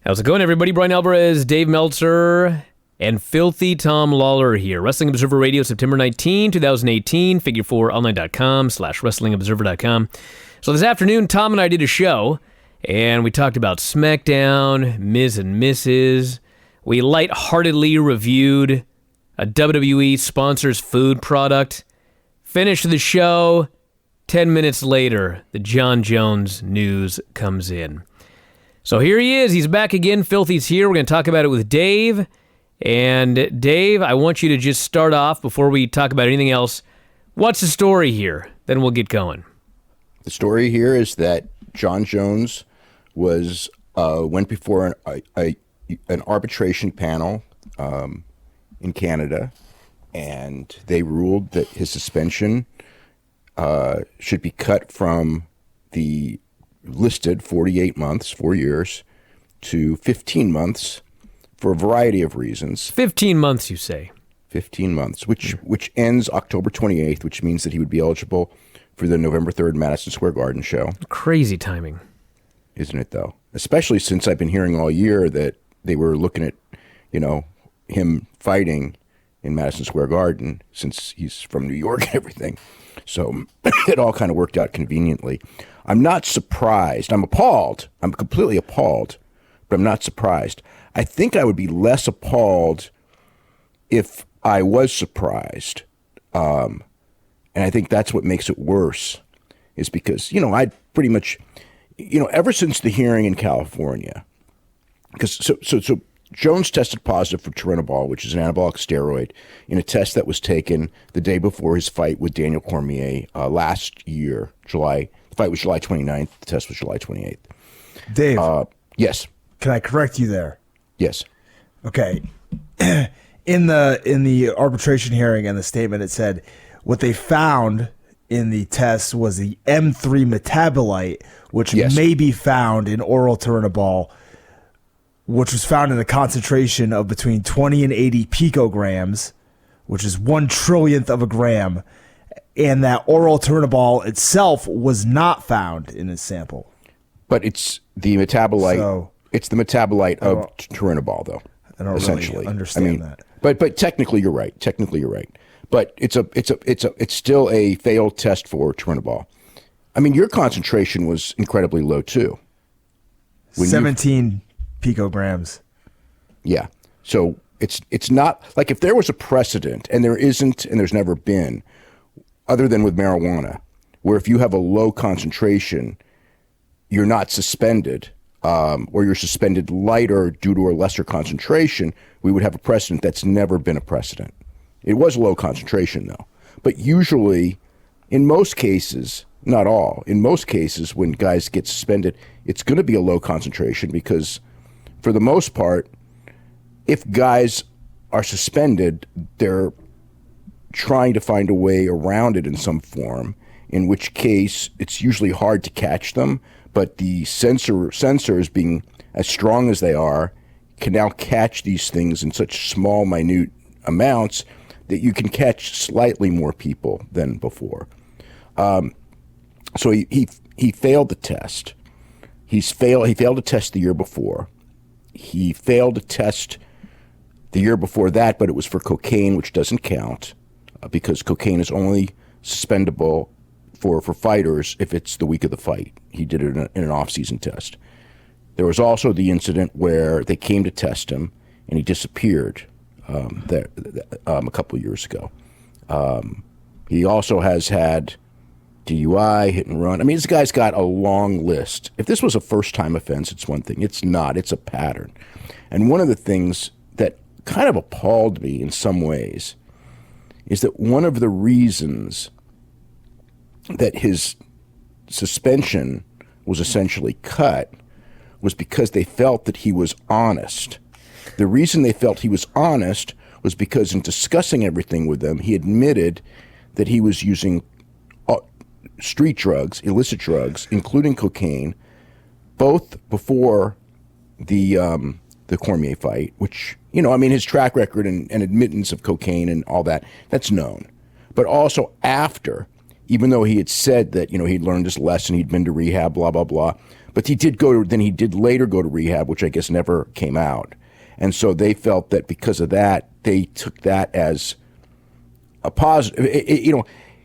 How's it going, everybody? Bryan Alvarez, Dave Meltzer, and Filthy Tom Lawlor here. Wrestling Observer Radio, September 19, 2018. Figure4online.com/wrestlingobserver.com. So this afternoon, Tom and I did a show, and we talked about Smackdown, Ms. and Mrs. We lightheartedly reviewed a WWE sponsors food product. Finished the show. 10 minutes later, the Jon Jones news comes in. So here he is. He's back again. Filthy's here. We're going to talk about it with Dave. And Dave, I want you to just start off before we talk about anything else. What's the story here? Then we'll get going. The story here is that Jon Jones went before an arbitration panel in Canada, and they ruled that his suspension should be cut from the listed 48 months, 4 years, to 15 months for a variety of reasons. 15 months, you say? 15 months, which ends October 28th, which means that he would be eligible for the November 3rd Madison Square Garden show. Crazy timing. Isn't it, though? Especially since I've been hearing all year that they were looking at, him fighting in Madison Square Garden since he's from New York and everything. So it all kind of worked out conveniently. I'm not surprised. I'm appalled. I'm completely appalled, but I'm not surprised. I think I would be less appalled if I was surprised. And I think that's what makes it worse, is because, I'd pretty much, ever since the hearing in California, because so Jones tested positive for turinabol, which is an anabolic steroid, in a test that was taken the day before his fight with Daniel Cormier last year, July. The fight was July 29th. The test was July 28th. Dave. Yes. Can I correct you there? Yes. Okay. In the arbitration hearing and the statement, it said what they found in the test was the M3 metabolite, which may be found in oral turinabol, which was found in a concentration of between 20 and 80 picograms, which is 1/1,000,000th of a gram, and that oral turinabol itself was not found in his sample. But it's the metabolite. It's the metabolite of turinabol, though. I don't essentially really understand that. But technically, you're right. But it's still a failed test for turinabol. I mean, your concentration was incredibly low too. 17 picograms. Yeah. So it's not like if there was a precedent, and there isn't, and there's never been, other than with marijuana, where if you have a low concentration, you're not suspended, or you're suspended lighter due to a lesser concentration, we would have a precedent. That's never been a precedent. It was a low concentration, though. But usually, in most cases, not all, in most cases, when guys get suspended, it's going to be a low concentration because, for the most part, if guys are suspended, they're trying to find a way around it in some form, in which case it's usually hard to catch them, but the sensors, being as strong as they are, can now catch these things in such small, minute amounts that you can catch slightly more people than before. So he failed the test. He failed to test the year before. He failed to test the year before that, but it was for cocaine, which doesn't count because cocaine is only suspendable for fighters if it's the week of the fight. He did it in an off-season test. There was also the incident where they came to test him and he disappeared a couple of years ago. He also has had DUI, hit and run. I mean, this guy's got a long list. If this was a first-time offense, it's one thing. It's not. It's a pattern. And one of the things that kind of appalled me in some ways is that one of the reasons that his suspension was essentially cut was because they felt that he was honest. The reason they felt he was honest was because in discussing everything with them, he admitted that he was using street drugs, illicit drugs, including cocaine, both before the Cormier fight, which, his track record and admittance of cocaine and all that, that's known. But also after, even though he had said that, he'd learned his lesson, he'd been to rehab, blah, blah, blah. But he did later go to rehab, which I guess never came out. And so they felt that because of that, they took that as a positive.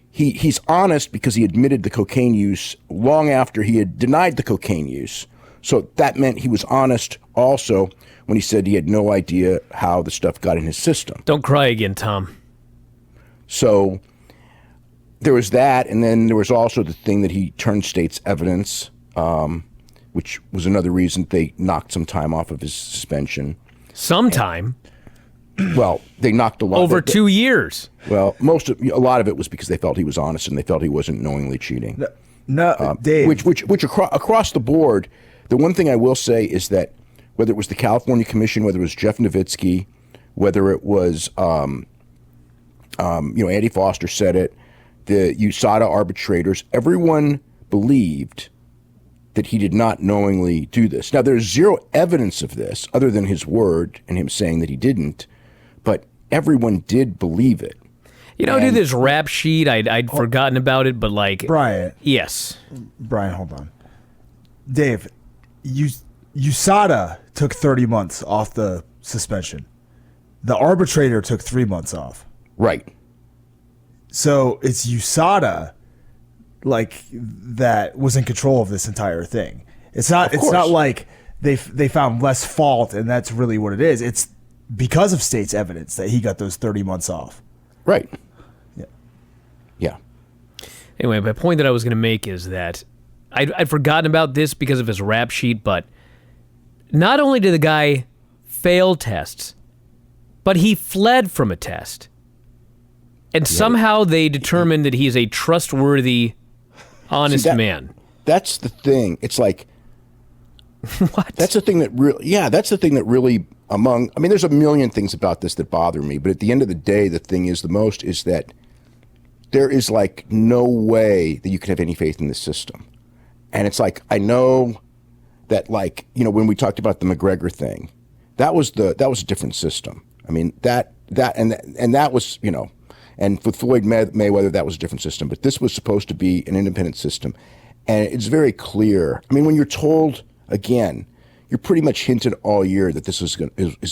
He's honest because he admitted the cocaine use long after he had denied the cocaine use. So that meant he was honest also when he said he had no idea how the stuff got in his system. Don't cry again, Tom. So there was that, and then there was also the thing that he turned state's evidence, which was another reason they knocked some time off of his suspension. Sometime? Well, they knocked a lot. Over 2 years. Well, a lot of it was because they felt he was honest and they felt he wasn't knowingly cheating. No, Dave. Which across the board, the one thing I will say is that whether it was the California Commission, whether it was Jeff Nowitzki, whether it was, Andy Foster said it, the USADA arbitrators, everyone believed that he did not knowingly do this. Now, there's zero evidence of this other than his word and him saying that he didn't, but everyone did believe it. Dude, this rap sheet, I'd forgotten about it, but like... Brian. Yes. Brian, hold on. Dave, USADA took 30 months off the suspension. The arbitrator took 3 months off. Right. So it's USADA that was in control of this entire thing. It's not like they found less fault and that's really what it is. It's because of state's evidence that he got those 30 months off. Right. Yeah. Yeah. Anyway, my point that I was going to make is that I'd forgotten about this because of his rap sheet, but not only did the guy fail tests, but he fled from a test. And somehow they determined that he's a trustworthy, honest man. That's the thing. It's like... What? That's the thing that really... there's a million things about this that bother me, but at the end of the day, the thing is that there is like no way that you can have any faith in this system. And it's like, I know that when we talked about the McGregor thing, that was a different system. I mean, that was, and with Floyd Mayweather, that was a different system, but this was supposed to be an independent system. And it's very clear. I mean, when you're told, again, you're pretty much hinted all year that this is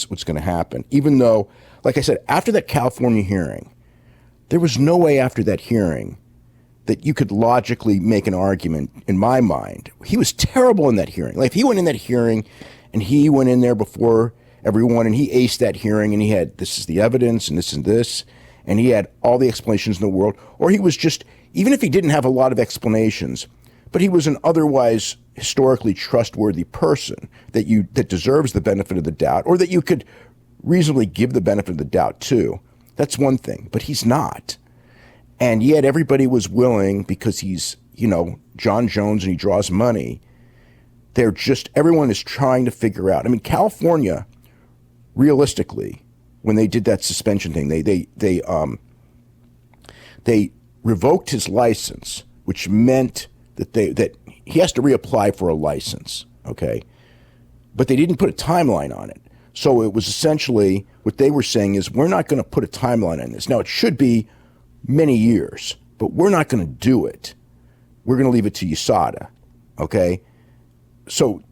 what's going to happen. Even though, like I said, after that California hearing, there was no way after that hearing that you could logically make an argument, in my mind. He was terrible in that hearing. Like, if he went in that hearing and he went in there before everyone and he aced that hearing and he had, this is the evidence and this, and he had all the explanations in the world, or he was just, even if he didn't have a lot of explanations, but he was an otherwise historically trustworthy person that deserves the benefit of the doubt, or that you could reasonably give the benefit of the doubt to. That's one thing, but he's not. And yet everybody was willing, because he's, Jon Jones and he draws money. Everyone is trying to figure out. I mean, California, realistically, when they did that suspension thing, they revoked his license, which meant that he has to reapply for a license, okay? But they didn't put a timeline on it. So it was essentially, what they were saying is, we're not going to put a timeline on this. Now, it should be many years, but we're not going to do it. We're going to leave it to USADA, okay? So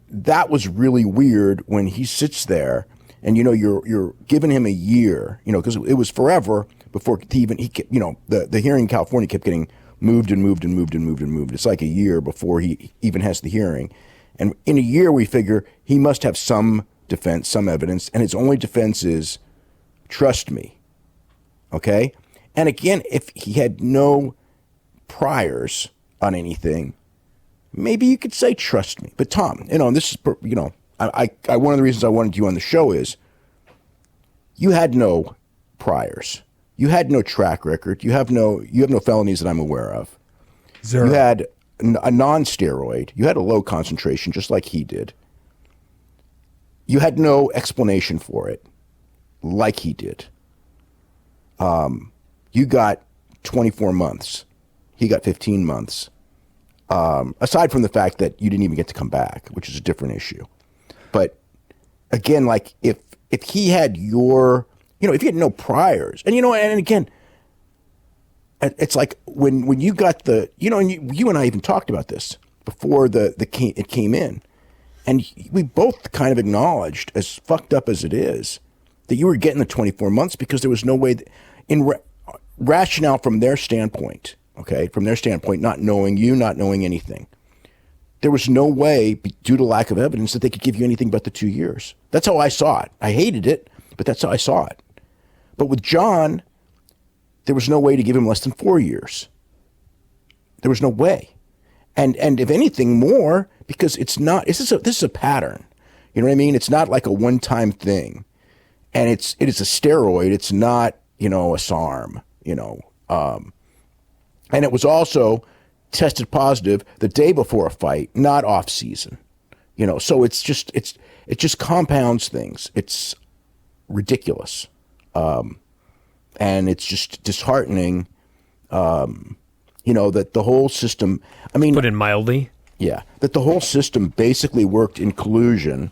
that was really weird when he sits there and, you're giving him a year, because it was forever before the hearing in California kept getting moved and moved and moved and moved and moved. It's like a year before he even has the hearing. And in a year, we figure he must have some defense, some evidence, and his only defense is, trust me, okay? And again, if he had no priors on anything, maybe you could say, trust me. But Tom, this is, I one of the reasons I wanted you on the show is, you had no priors. You had no track record. You have no felonies that I'm aware of. Zero. You had a non-steroid. You had a low concentration, just like he did. You had no explanation for it, like he did. You got 24 months. He got 15 months. Aside from the fact that you didn't even get to come back, which is a different issue. But again, like if he had if you had no priors, and and again, it's like when you got and you and I even talked about this before it came in. And we both kind of acknowledged, as fucked up as it is, that you were getting the 24 months because there was no way, rationale from their standpoint, okay, from their standpoint, not knowing you, not knowing anything, there was no way, due to lack of evidence, that they could give you anything but the 2 years. That's how I saw it. I hated it, but that's how I saw it. But with Jon, there was no way to give him less than 4 years. There was no way. And if anything more, because it's not, this is a pattern. You know what I mean? It's not like a one-time thing. And it is a steroid. It's not, a SARM, and it was also tested positive the day before a fight, not off season, so it just compounds things. It's ridiculous. And it's just disheartening, that the whole system, put it mildly. Yeah. That the whole system basically worked in collusion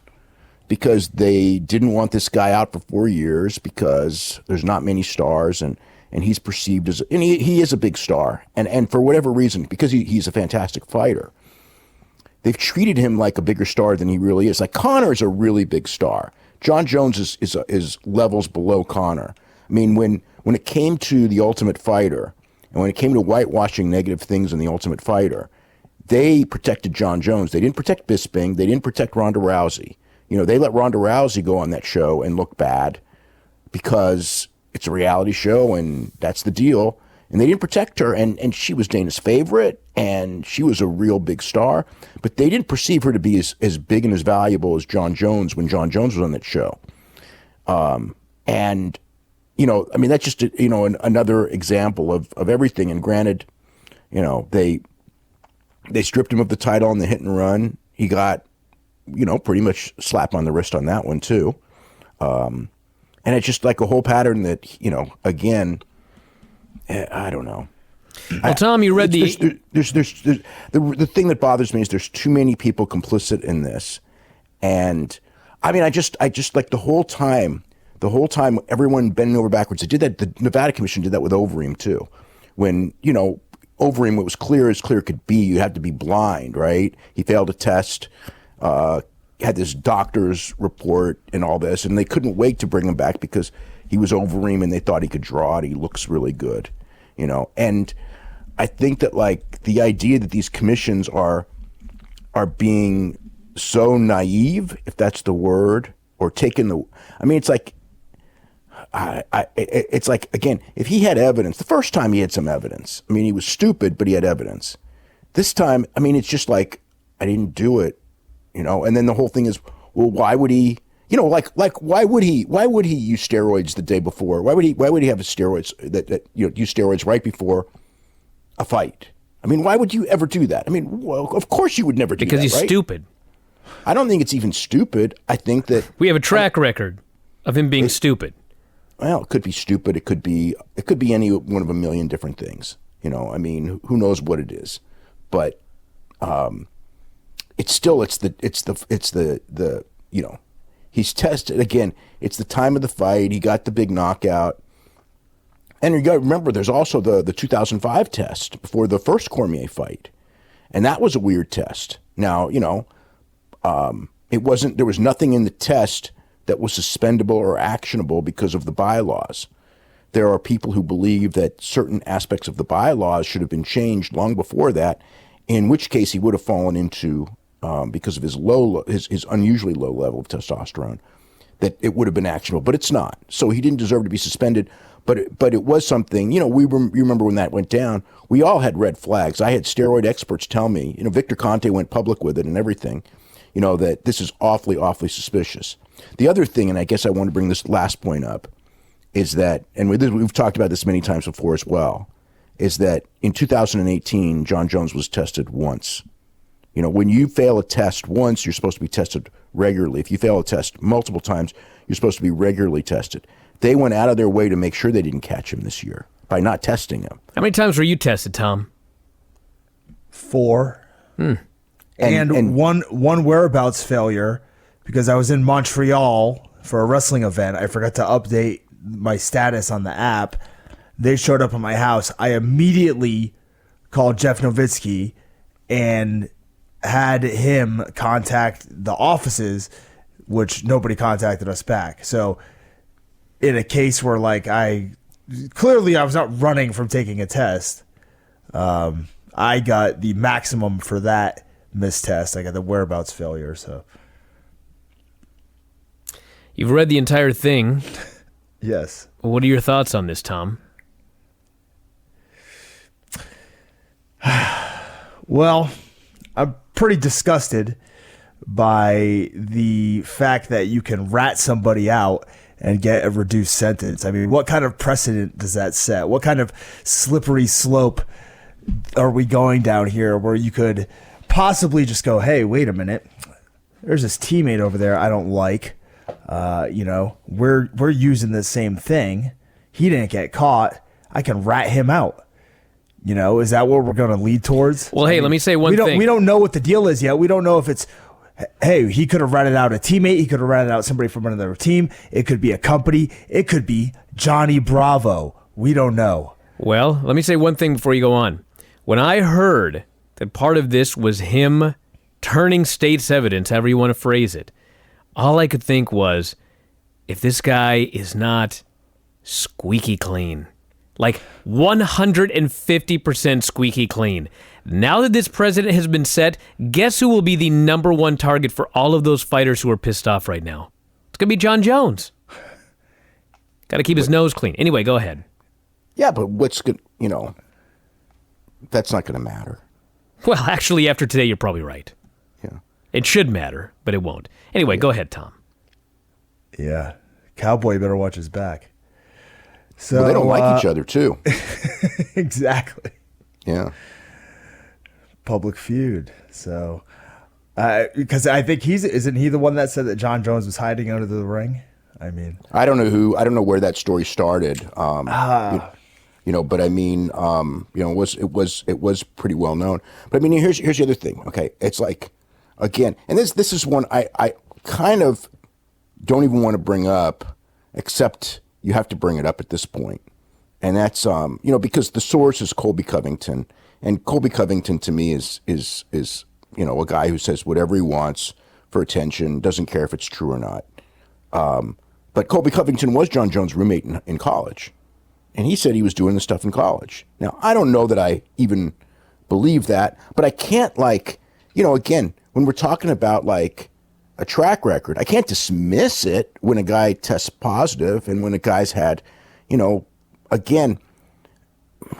because they didn't want this guy out for 4 years because there's not many stars and he's perceived as, and he is a big star. And for whatever reason, because he's a fantastic fighter, they've treated him like a bigger star than he really is. Like Conor is a really big star. Jon Jones is levels below Conor. When it came to The Ultimate Fighter and when it came to whitewashing negative things in The Ultimate Fighter, they protected Jon Jones. They didn't protect Bisping. They didn't protect Ronda Rousey. They let Ronda Rousey go on that show and look bad because it's a reality show and that's the deal. And they didn't protect her. And she was Dana's favorite and she was a real big star. But they didn't perceive her to be as big and as valuable as Jon Jones when Jon Jones was on that show. That's just, another example of everything. And granted, they stripped him of the title on the hit and run. He got, pretty much slap on the wrist on that one too. And it's just like a whole pattern that, again, I don't know. Well, Tom, you read the thing that bothers me is there's too many people complicit in this. And I just like the whole time, everyone bending over backwards. They did that. The Nevada Commission did that with Overeem too. When, Overeem, it was clear as clear could be. You had to be blind, right? He failed a test, had this doctor's report and all this, and they couldn't wait to bring him back because he was Overeem and they thought he could draw it. He looks really good, And I think that like the idea that these commissions are being so naive, if that's the word, or taking the. It's like. It's like, again, if he had evidence, the first time he had some evidence. He was stupid, but he had evidence. This time, it's just like, I didn't do it, and then the whole thing is, well, why would he, why would he use steroids the day before? Why would he have steroids that use steroids right before a fight? Why would you ever do that? Well, of course you would never do that, because he's right? stupid. I don't think it's even stupid. I think that we have a track record of him being stupid. Well, it could be stupid. It could be any one of a million different things. Who knows what it is, but it's the he's tested again. It's the time of the fight. He got the big knockout, and you got to remember there's also the 2005 test before the first Cormier fight, and that was a weird test. Now it wasn't. There was nothing in the test that was suspendable or actionable because of the bylaws. There are people who believe that certain aspects of the bylaws should have been changed long before that, in which case he would have fallen into, because of his unusually low level of testosterone, that it would have been actionable, but it's not. So he didn't deserve to be suspended, but it was something, you remember when that went down, we all had red flags. I had steroid experts tell me, Victor Conte went public with it and everything, that this is awfully, awfully suspicious. The other thing, and I guess I want to bring this last point up, is that, and we've talked about this many times before as well, is that in 2018, Jon Jones was tested once. When you fail a test once, you're supposed to be tested regularly. If you fail a test multiple times, you're supposed to be regularly tested. They went out of their way to make sure they didn't catch him this year by not testing him. How many times were you tested, Tom? 4. And one whereabouts failure, because I was in Montreal for a wrestling event. I forgot to update my status on the app. They showed up at my house. I immediately called Jeff Nowitzki, and had him contact the offices, which nobody contacted us back. So in a case where like I was not running from taking a test, I got the maximum for that missed test. I got the whereabouts failure. So you've read the entire thing. Yes. What are your thoughts on this, Tom? Well, I'm pretty disgusted by the fact that you can rat somebody out and get a reduced sentence. I mean, what kind of precedent does that set? What kind of slippery slope are we going down here where you could possibly just go, hey, wait a minute, there's this teammate over there I don't like. We're using the same thing. He didn't get caught. I can rat him out. Is that what we're going to lead towards? Well, hey, let me say one thing. We don't know what the deal is yet. We don't know if it's, hey, he could have ratted out a teammate. He could have ratted out somebody from another team. It could be a company. It could be Johnny Bravo. We don't know. Well, let me say one thing before you go on. When I heard that part of this was him turning state's evidence, however you want to phrase it, all I could think was, if this guy is not squeaky clean, like 150% squeaky clean. Now that this precedent has been set, guess who will be the number one target for all of those fighters who are pissed off right now? It's going to be Jon Jones. Got to keep his nose clean. Anyway, go ahead. Yeah, but what's good, that's not going to matter. Well, actually, after today, you're probably right. Yeah. It should matter, but it won't. Anyway, go ahead, Tom. Yeah. Cowboy better watch his back. So they don't like each other, too. Exactly. Yeah. Public feud. So, because I think isn't he the one that said that Jon Jones was hiding under the ring? I mean, I don't know where that story started. But I mean, it was pretty well known. But I mean, here's the other thing. Okay, it's like, again, and this is one I kind of don't even want to bring up, except you have to bring it up at this point. And that's, because the source is Colby Covington, and Colby Covington to me is a guy who says whatever he wants for attention, doesn't care if it's true or not. But Colby Covington was Jon Jones' roommate in college, and he said he was doing this stuff in college. Now, I don't know that I even believe that, but I can't again, when we're talking about like a track record, I can't dismiss it when a guy tests positive and when a guy's had, again.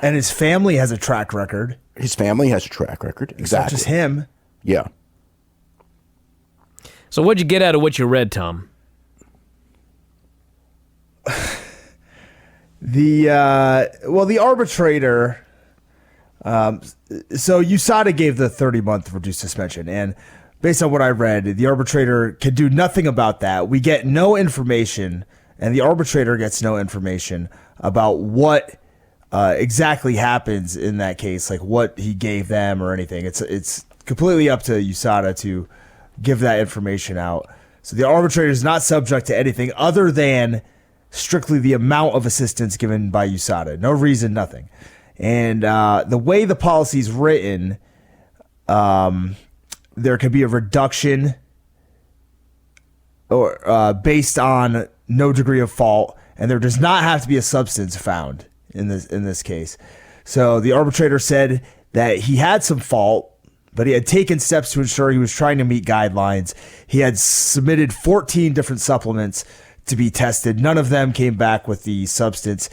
And his family has a track record. His family has a track record. Exactly. It's not just him. Yeah. So what'd you get out of what you read, Tom? The arbitrator. So USADA gave the 30-month reduced suspension, and based on what I read, the arbitrator can do nothing about that. We get no information, and the arbitrator gets no information about what exactly happens in that case, like what he gave them or anything. It's completely up to USADA to give that information out. So the arbitrator is not subject to anything other than strictly the amount of assistance given by USADA. No reason, nothing. And the way the policy is written, there could be a reduction or based on no degree of fault, and there does not have to be a substance found in this case. So the arbitrator said that he had some fault, but he had taken steps to ensure he was trying to meet guidelines. He had submitted 14 different supplements to be tested. None of them came back with the substance.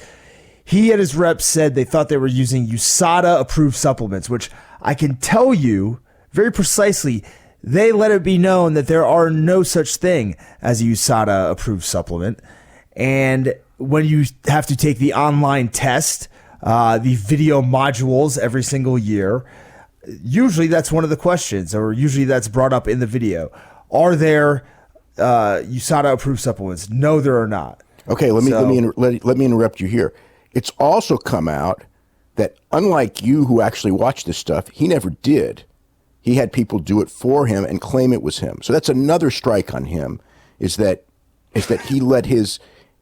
He and his reps said they thought they were using USADA-approved supplements, which I can tell you very precisely, they let it be known that there are no such thing as a USADA-approved supplement. And when you have to take the online test, the video modules every single year, usually that's one of the questions, or usually that's brought up in the video. Are there USADA-approved supplements? No, there are not. Okay, let me interrupt you here. It's also come out that unlike you who actually watched this stuff, he never did. He had people do it for him and claim it was him. So that's another strike on him, is that he let his,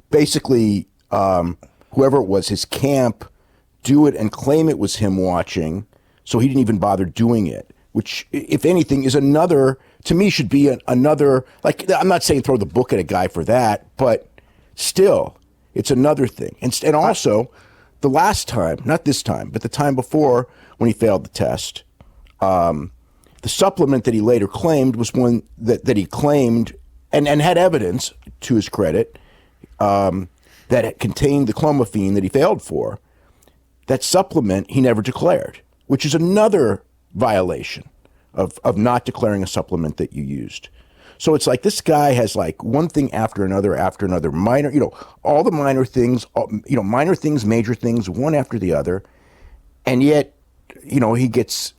basically, whoever it was, his camp, do it and claim it was him watching, so he didn't even bother doing it. which, if anything, is another, to me, should be another, like, I'm not saying throw the book at a guy for that, but still, it's another thing. And also, the last time, not this time, but the time before when he failed the test, the supplement that he later claimed was one that he claimed and had evidence, to his credit, that it contained the clomiphene that he failed for. That supplement he never declared, which is another violation of not declaring a supplement that you used. So it's like this guy has like one thing after another, minor, all the minor things, minor things, major things, one after the other. And yet, he gets,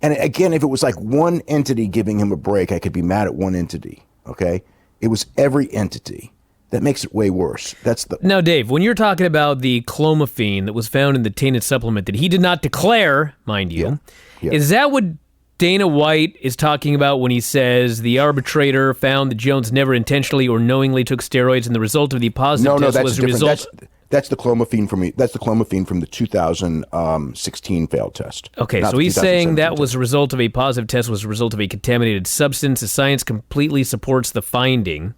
and again, if it was like one entity giving him a break, I could be mad at one entity. Okay. It was every entity. That makes it way worse. Now, Dave, when you're talking about the clomiphene that was found in the tainted supplement that he did not declare, mind you, is that what Dana White is talking about when he says the arbitrator found that Jones never intentionally or knowingly took steroids, and the result of the positive test was a result? That's the clomiphene from the 2016 failed test. Okay, so he's saying that was a result of a positive test, was a result of a contaminated substance. The science completely supports the finding.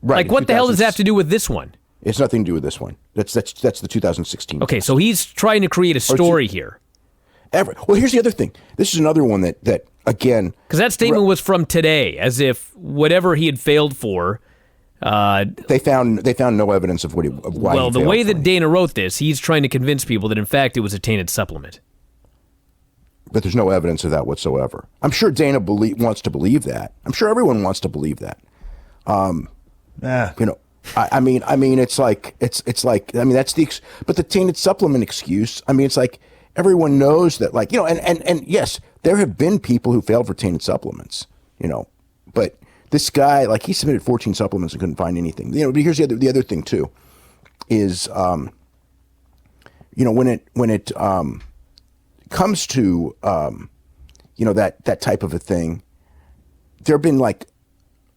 Right. Like, what the hell does that have to do with this one? It's nothing to do with this one. That's the 2016 Okay, test. so he's trying to create a story here. Well, here's the other thing. This is another one that again... Because that statement was from today, as if whatever he had failed for... They found no evidence of why he failed. Well, the way that Dana wrote this, he's trying to convince people that, in fact, it was a tainted supplement. But there's no evidence of that whatsoever. I'm sure Dana wants to believe that. I'm sure everyone wants to believe that. I mean, it's like, that's but the tainted supplement excuse, it's like, everyone knows that, like, and yes, there have been people who failed for tainted supplements, but this guy, like, he submitted 14 supplements and couldn't find anything, but here's the other thing too, is, when it comes to, that type of a thing, there have been like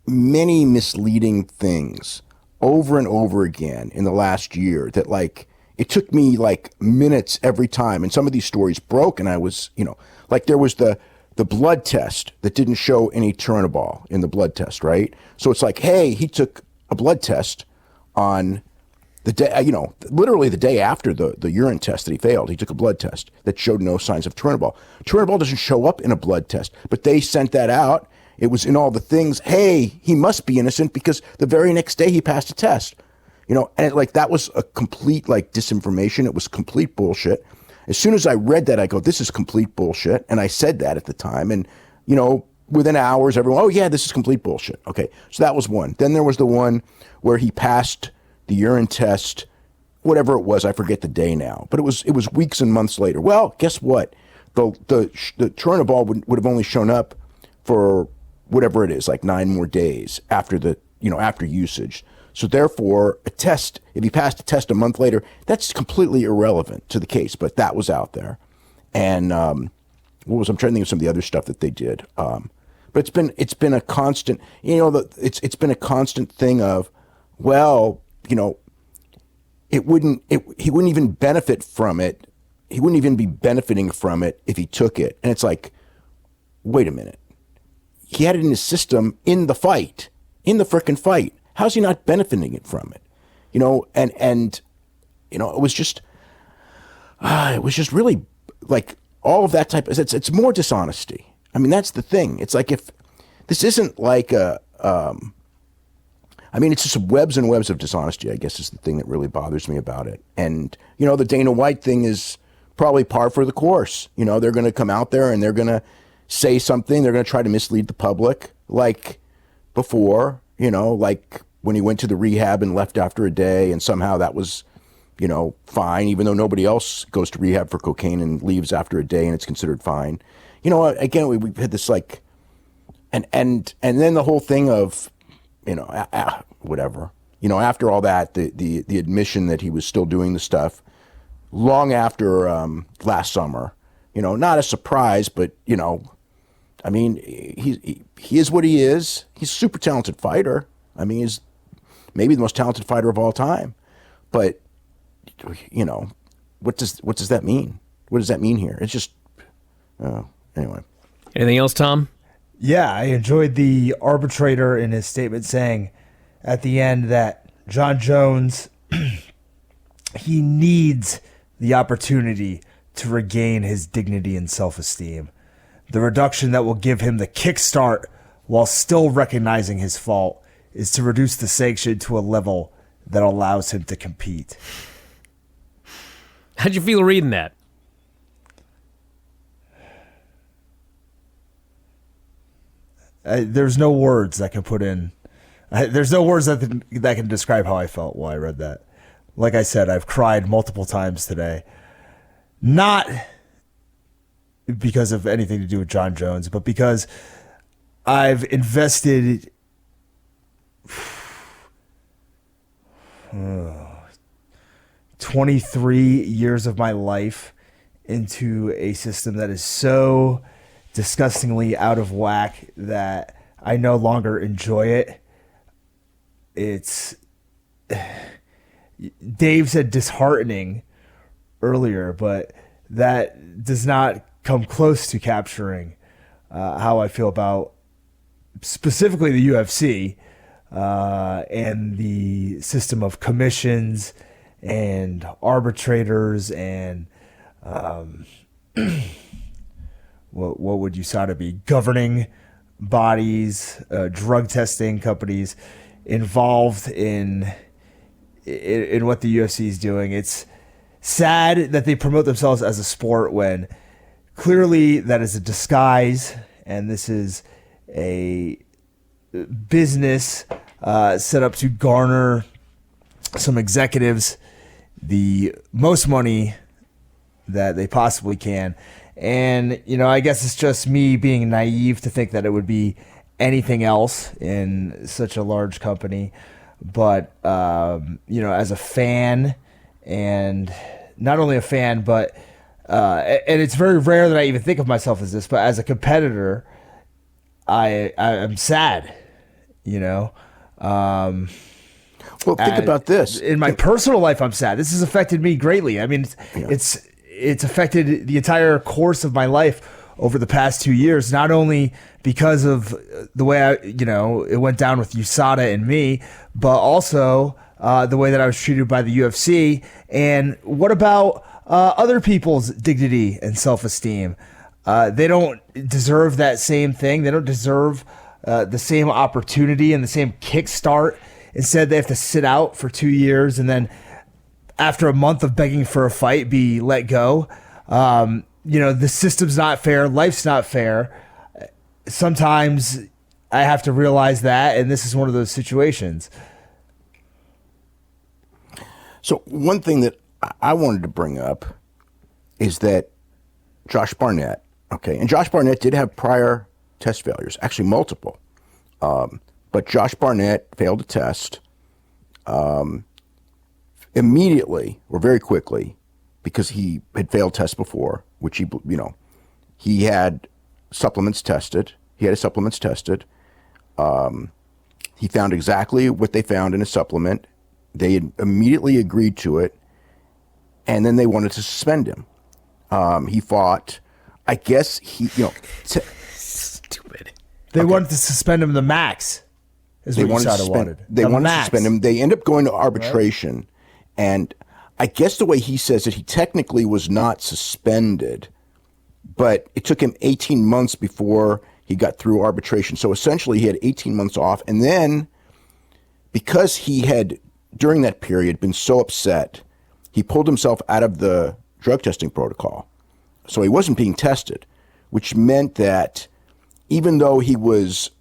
many misleading things over and over again in the last year that, like, it took me like minutes every time. And some of these stories broke, and I was, like, there was the blood test that didn't show any turinabol in the blood test, right? So it's like, hey, he took a blood test on the day, literally the day after the urine test that he failed. He took a blood test that showed no signs of turinabol. Turinabol doesn't show up in a blood test, but they sent that out. It was in all the things. Hey, he must be innocent because the very next day he passed a test, and that was a complete, like, disinformation. It was complete bullshit. As soon as I read that, I go, this is complete bullshit. And I said that at the time. And, within hours, everyone, oh yeah, this is complete bullshit. Okay. So that was one. Then there was the one where he passed the urine test, whatever it was. I forget the day now, but it was weeks and months later. Well, guess what? The turinabol would have only shown up for whatever it is, like 9 more days after after usage. So therefore, a test, if he passed a test a month later, that's completely irrelevant to the case, but that was out there. And I'm trying to think of some of the other stuff that they did. But it's been a constant, it's been a constant thing of, well, he wouldn't even benefit from it. He wouldn't even be benefiting from it if he took it. And it's like, wait a minute. He had it in his system in the frickin' fight. How's he not benefiting it from it? It was just really, like, all of that type of, it's more dishonesty. That's the thing. It's like, if this isn't like it's just webs and webs of dishonesty, I guess, is the thing that really bothers me about it. And, the Dana White thing is probably par for the course. They're going to come out there and they're going to say something. They're going to try to mislead the public, like before, like when he went to the rehab and left after a day, and somehow that was, fine, even though nobody else goes to rehab for cocaine and leaves after a day and it's considered fine. Again, we had this, like, and then the whole thing of, whatever, after all that, the admission that he was still doing the stuff long after last summer, not a surprise, but, he is what he is. He's a super talented fighter. He's maybe the most talented fighter of all time. But, what does that mean? What does that mean here? It's just, anyway. Anything else, Tom? Yeah, I enjoyed the arbitrator in his statement saying at the end that Jon Jones, he needs the opportunity to regain his dignity and self-esteem. The reduction that will give him the kickstart while still recognizing his fault is to reduce the sanction to a level that allows him to compete. How'd you feel reading that? There's no words that can put in. There's no words that can describe how I felt while I read that. Like I said, I've cried multiple times today. Not because of anything to do with Jon Jones, but because I've invested 23 years of my life into a system that is so disgustingly out of whack that I no longer enjoy it. It's Dave said disheartening earlier, but that does not come close to capturing how I feel about specifically the UFC and the system of commissions and arbitrators and what would USADA be? Governing bodies, drug testing companies involved in what the UFC is doing. It's sad that they promote themselves as a sport when clearly that is a disguise, and this is a business set up to garner some executives the most money that they possibly can. And, I guess it's just me being naive to think that it would be anything else in such a large company. But, as a fan, and not only a fan, but, and it's very rare that I even think of myself as this, but as a competitor, I'm sad, Well, think about this. In my personal life, I'm sad. This has affected me greatly. I mean, it's affected the entire course of my life over the past 2 years, not only because of the way it went down with USADA and me, but also the way that I was treated by the UFC. And what about other people's dignity and self-esteem? They don't deserve that same thing. They don't deserve the same opportunity and the same kickstart. Instead, they have to sit out for 2 years and then after a month of begging for a fight, be let go. The system's not fair. Life's not fair. Sometimes I have to realize that, and this is one of those situations. So one thing that I wanted to bring up is that Josh Barnett, and Josh Barnett did have prior test failures, actually multiple. But Josh Barnett failed a test immediately or very quickly because he had failed tests before, which he had supplements tested. He had his supplements tested. He found exactly what they found in his supplement. They had immediately agreed to it, and then they wanted to suspend him. He fought, I guess Stupid. They wanted to suspend him the max. They wanted to suspend him. They end up going to arbitration, right? And I guess the way he says it, he technically was not suspended, but it took him 18 months before he got through arbitration. So essentially he had 18 months off. And then because he had, during that period, been so upset, he pulled himself out of the drug testing protocol. So he wasn't being tested, which meant that even though he was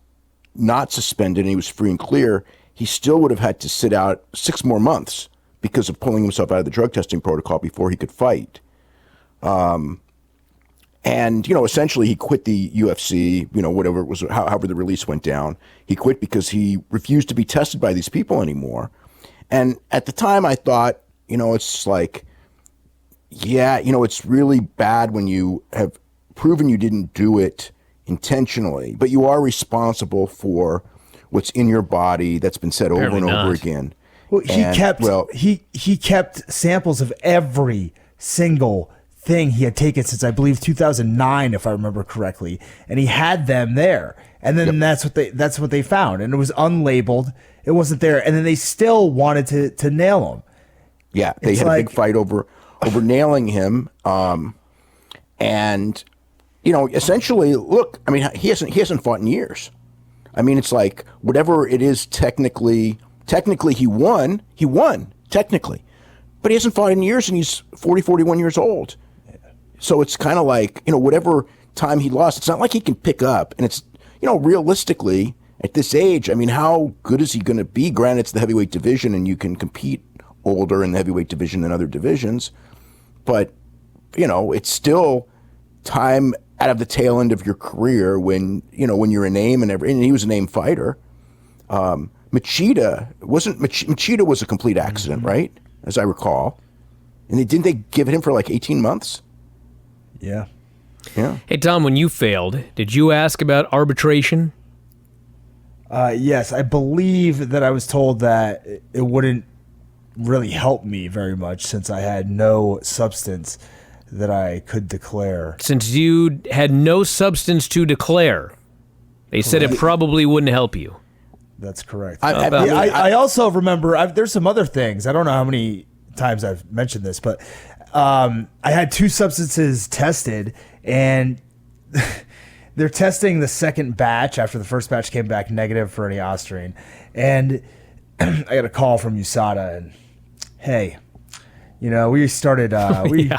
not suspended and he was free and clear, he still would have had to sit out 6 more months because of pulling himself out of the drug testing protocol before he could fight. And, essentially he quit the UFC, whatever it was, however the release went down. He quit because he refused to be tested by these people anymore. And at the time I thought, it's like, it's really bad when you have proven you didn't do it intentionally, but you are responsible for what's in your body. That's been said over and over again. Well, he kept samples of every single thing he had taken since I believe 2009, if I remember correctly, and he had them there. And then that's what they found, and it was unlabeled. It wasn't there, and then they still wanted to nail him. Yeah, they had a big fight over nailing him, and essentially, look, I mean, he hasn't fought in years. I mean, it's like whatever it is. Technically, he won technically, but he hasn't fought in years, and he's 41 years old. So it's kind of like whatever time he lost, it's not like he can pick up, and it's realistically at this age, I mean, how good is he going to be? Granted, it's the heavyweight division, and you can compete older in the heavyweight division than other divisions, but it's still time out of the tail end of your career when you're a name and he was a name fighter. Machida was a complete accident, right? As I recall. And didn't they give it him for like 18 months? Yeah. Yeah. Hey, Tom, when you failed, did you ask about arbitration? Yes, I believe that I was told that it wouldn't really help me very much since I had no substance that I could declare. Since you had no substance to declare, they said it probably wouldn't help you. That's correct. I also remember, there's some other things. I don't know how many times I've mentioned this, but I had 2 substances tested, and they're testing the second batch after the first batch came back negative for any Osterine. And I got a call from USADA, and hey, we started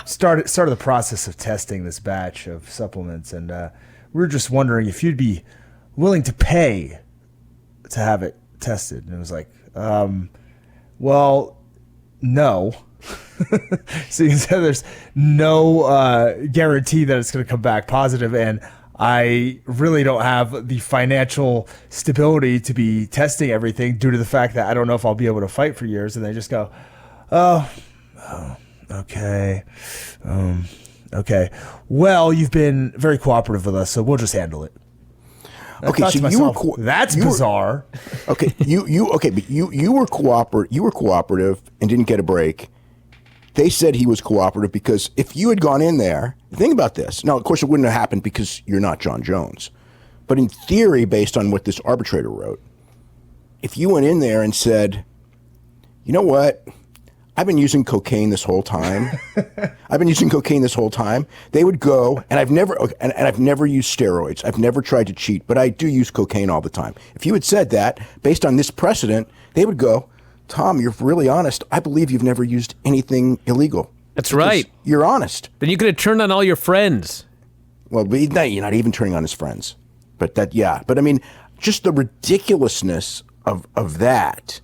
started the process of testing this batch of supplements, and we were just wondering if you'd be willing to pay to have it tested. And it was like, well, no. So you said there's no guarantee that it's going to come back positive, and I really don't have the financial stability to be testing everything due to the fact that I don't know if I'll be able to fight for years. And they just go, oh, okay. Okay. Well, you've been very cooperative with us, so we'll just handle it. Okay, so that's bizarre. Okay, but you were cooperative and didn't get a break. They said he was cooperative because if you had gone in there, think about this. Now, of course, it wouldn't have happened because you're not Jon Jones. But in theory, based on what this arbitrator wrote, if you went in there and said, you know what? I've been using cocaine this whole time. They would go, and I've never used steroids. I've never tried to cheat, but I do use cocaine all the time. If you had said that, based on this precedent, they would go, Tom, you're really honest. I believe you've never used anything illegal. That's right. You're honest. Then you could have turned on all your friends. Well, you're not even turning on his friends. But But I mean, just the ridiculously of that.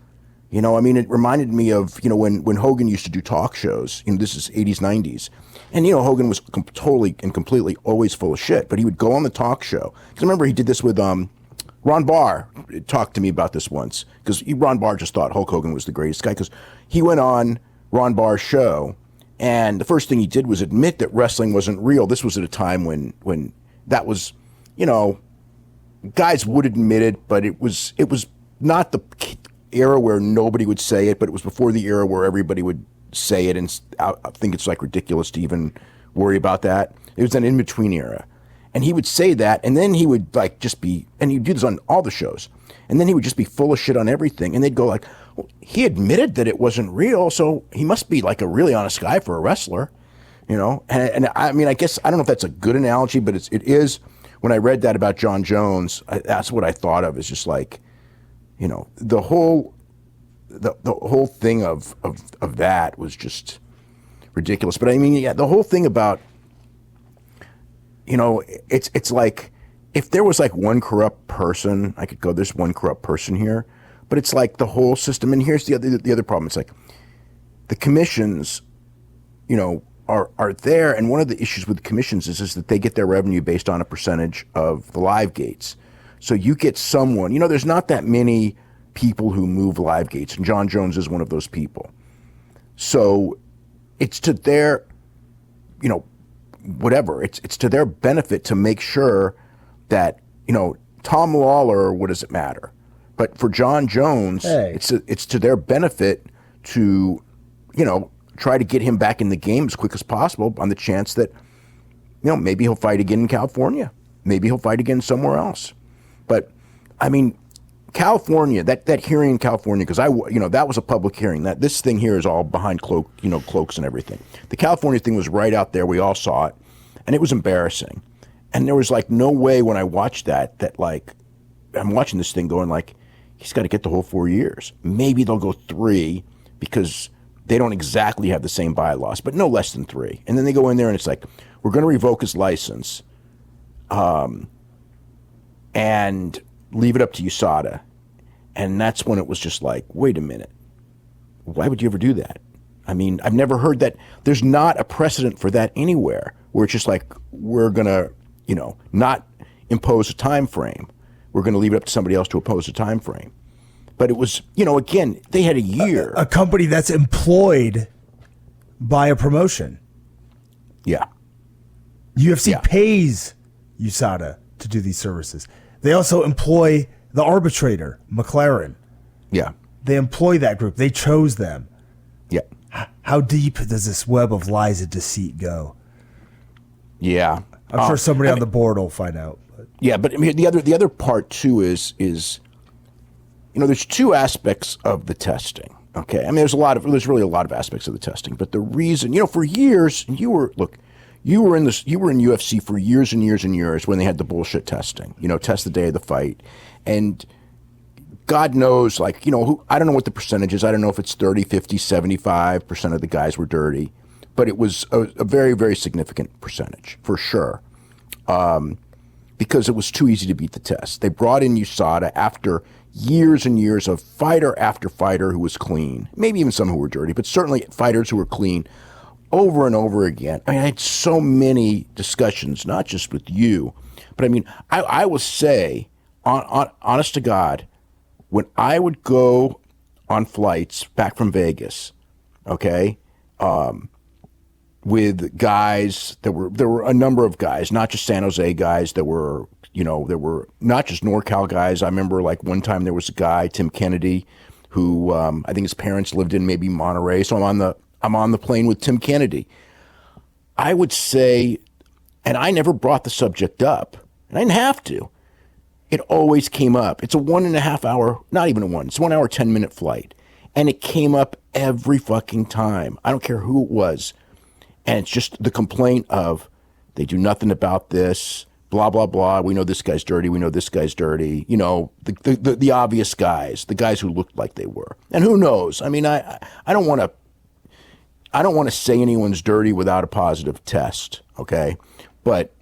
It reminded me of, when Hogan used to do talk shows. This is 80s, 90s. And, Hogan was totally and completely always full of shit. But he would go on the talk show. Because remember, he did this with Ron Barr. Talked to me about this once. Because Ron Barr just thought Hulk Hogan was the greatest guy. Because he went on Ron Barr's show. And the first thing he did was admit that wrestling wasn't real. This was at a time when that was, guys would admit it. But it was not the era where nobody would say it, but it was before the era where everybody would say it, and I think it's like ridiculous to even worry about that. It was an in-between era. And he would say that, and then he would just be, and he'd do this on all the shows, and then he would just be full of shit on everything, and they'd go like, well, he admitted that it wasn't real, so he must be like a really honest guy for a wrestler, And I mean, I guess, I don't know if that's a good analogy, but it is. When I read that about Jon Jones, that's what I thought of, is just like, the whole thing of that was just ridiculous. But I mean, yeah, the whole thing about, it's like, if there was like one corrupt person, I could go, there's one corrupt person here, but it's like the whole system. And here's the other problem. It's like the commissions, are there. And one of the issues with the commissions is that they get their revenue based on a percentage of the live gates. So you get someone, there's not that many people who move live gates, and Jon Jones is one of those people. So it's to their, whatever, it's to their benefit to make sure that, Tom Lawlor, what does it matter? But for Jon Jones, it's to their benefit to, try to get him back in the game as quick as possible on the chance that, maybe he'll fight again in California. Maybe he'll fight again somewhere else. But, I mean, California, that hearing in California, because that was a public hearing. That this thing here is all behind cloaks and everything. The California thing was right out there. We all saw it, and it was embarrassing. And there was like no way when I watched that like I'm watching this thing going like he's got to get the whole 4 years. Maybe they'll go 3 because they don't exactly have the same bylaws, but no less than 3. And then they go in there and it's like we're going to revoke his license, and leave it up to USADA. And that's when it was just like, wait a minute. Why would you ever do that? I mean, I've never heard that. There's not a precedent for that anywhere where it's just like, we're going to, not impose a time frame. We're going to leave it up to somebody else to impose a time frame. But it was, again, they had a year. A company that's employed by a promotion. Yeah. UFC pays USADA to do these services. They also employ the arbitrator, McLaren. Yeah. They employ that group. They chose them. Yeah. How deep does this web of lies and deceit go? Yeah. I'm sure somebody on the board will find out. But. Yeah, but I mean, the other part too is there's 2 aspects of the testing. Okay, I mean there's really a lot of aspects of the testing, but the reason for years you were in UFC for years and years and years when they had the bullshit testing. Test the day of the fight, and God knows, I don't know what the percentage is. I don't know if it's 30, 50, 75% of the guys were dirty, but it was a very, very significant percentage for sure, because it was too easy to beat the test. They brought in USADA after years and years of fighter after fighter who was clean, maybe even some who were dirty, but certainly fighters who were clean over and over again. I mean, I had so many discussions, not just with you, but I mean, I will say, honest to God, when I would go on flights back from Vegas, okay, with guys, there were a number of guys, not just San Jose guys, there were not just NorCal guys. I remember like one time there was a guy, Tim Kennedy, who I think his parents lived in maybe Monterey. So I'm on the plane with Tim Kennedy. I would say, and I never brought the subject up, and I didn't have to. It always came up. It's a 1.5 hour, not even it's 1 hour, 10-minute flight. And it came up every fucking time. I don't care who it was. And it's just the complaint of they do nothing about this, blah, blah, blah. We know this guy's dirty. We know this guy's dirty. The obvious guys, the guys who looked like they were. And who knows? I mean, I don't want to say anyone's dirty without a positive test, okay? But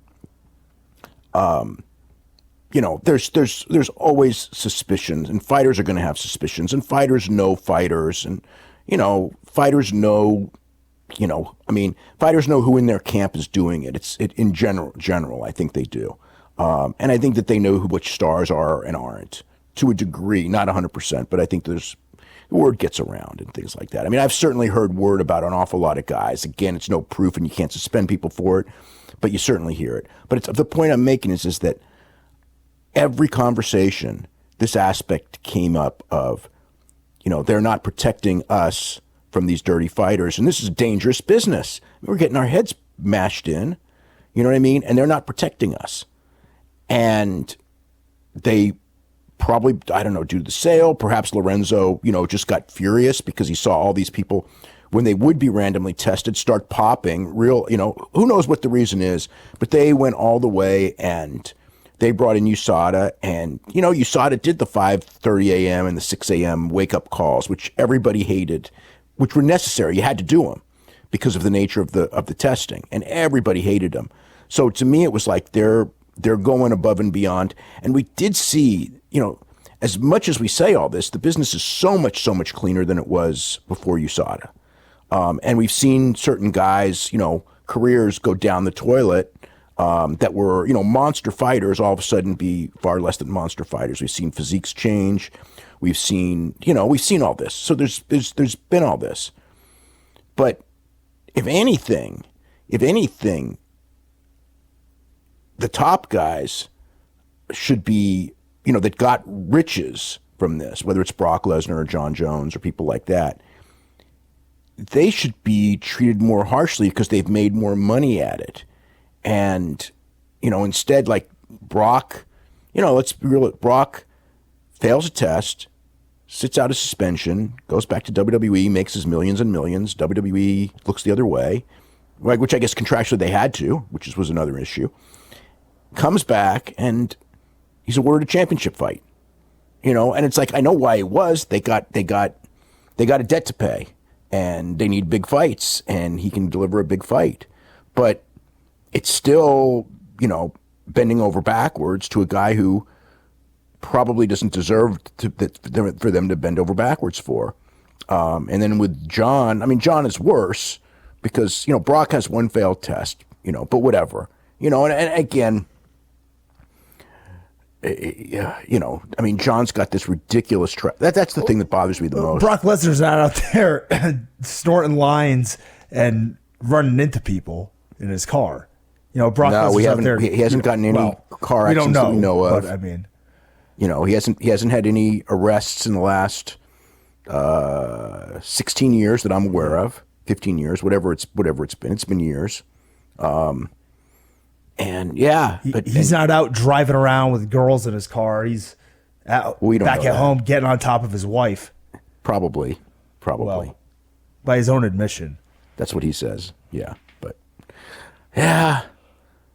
there's always suspicions, and fighters are going to have suspicions, and fighters know fighters, and fighters know, fighters know who in their camp is doing it. In general, I think they do, and I think that they know which stars are and aren't to a degree, not 100%, but I think the word gets around and things like that. I mean, I've certainly heard word about an awful lot of guys. Again, it's no proof, and you can't suspend people for it, but you certainly hear it. But the point I'm making is that every conversation, this aspect came up of, they're not protecting us from these dirty fighters. And this is dangerous business. We're getting our heads mashed in, you know what I mean? And they're not protecting us. And they probably, I don't know, due to the sale, perhaps Lorenzo, just got furious because he saw all these people, when they would be randomly tested, start popping real, who knows what the reason is, but they went all the way and they brought in USADA, and, USADA did the 5:30 a.m. and the 6 a.m. wake-up calls, which everybody hated, which were necessary. You had to do them because of the nature of the testing, and everybody hated them. So to me, it was like they're going above and beyond. And we did see, as much as we say all this, the business is so much cleaner than it was before USADA. And we've seen certain guys, careers go down the toilet, that were, monster fighters all of a sudden be far less than monster fighters. We've seen physiques change. We've seen all this. So there's been all this. But if anything, the top guys should be, that got riches from this, whether it's Brock Lesnar or Jon Jones or people like that, they should be treated more harshly because they've made more money at it. And, instead, like Brock, let's be real. Brock fails a test, sits out a suspension, goes back to WWE, makes his millions and millions. WWE looks the other way, which I guess contractually they had to, which was another issue. Comes back and he's awarded a championship fight, and it's like, I know why it was. They got a debt to pay and they need big fights and he can deliver a big fight, but it's still, bending over backwards to a guy who probably doesn't deserve for them to bend over backwards for. And then with Jon, Jon is worse because, Brock has one failed test, but whatever, and again, Jon's got this ridiculous that's the thing that bothers me the most. Brock Lesnar's not out there snorting lines and running into people in his car. Brock Lesnar's out there. He hasn't gotten any car accidents that we know of. But he hasn't had any arrests in the last 16 years that I'm aware of. 15 years, whatever it's been. It's been years. And yeah, he's not out driving around with girls in his car. He's out back at home getting on top of his wife. Probably. Well, by his own admission. That's what he says. Yeah, but yeah.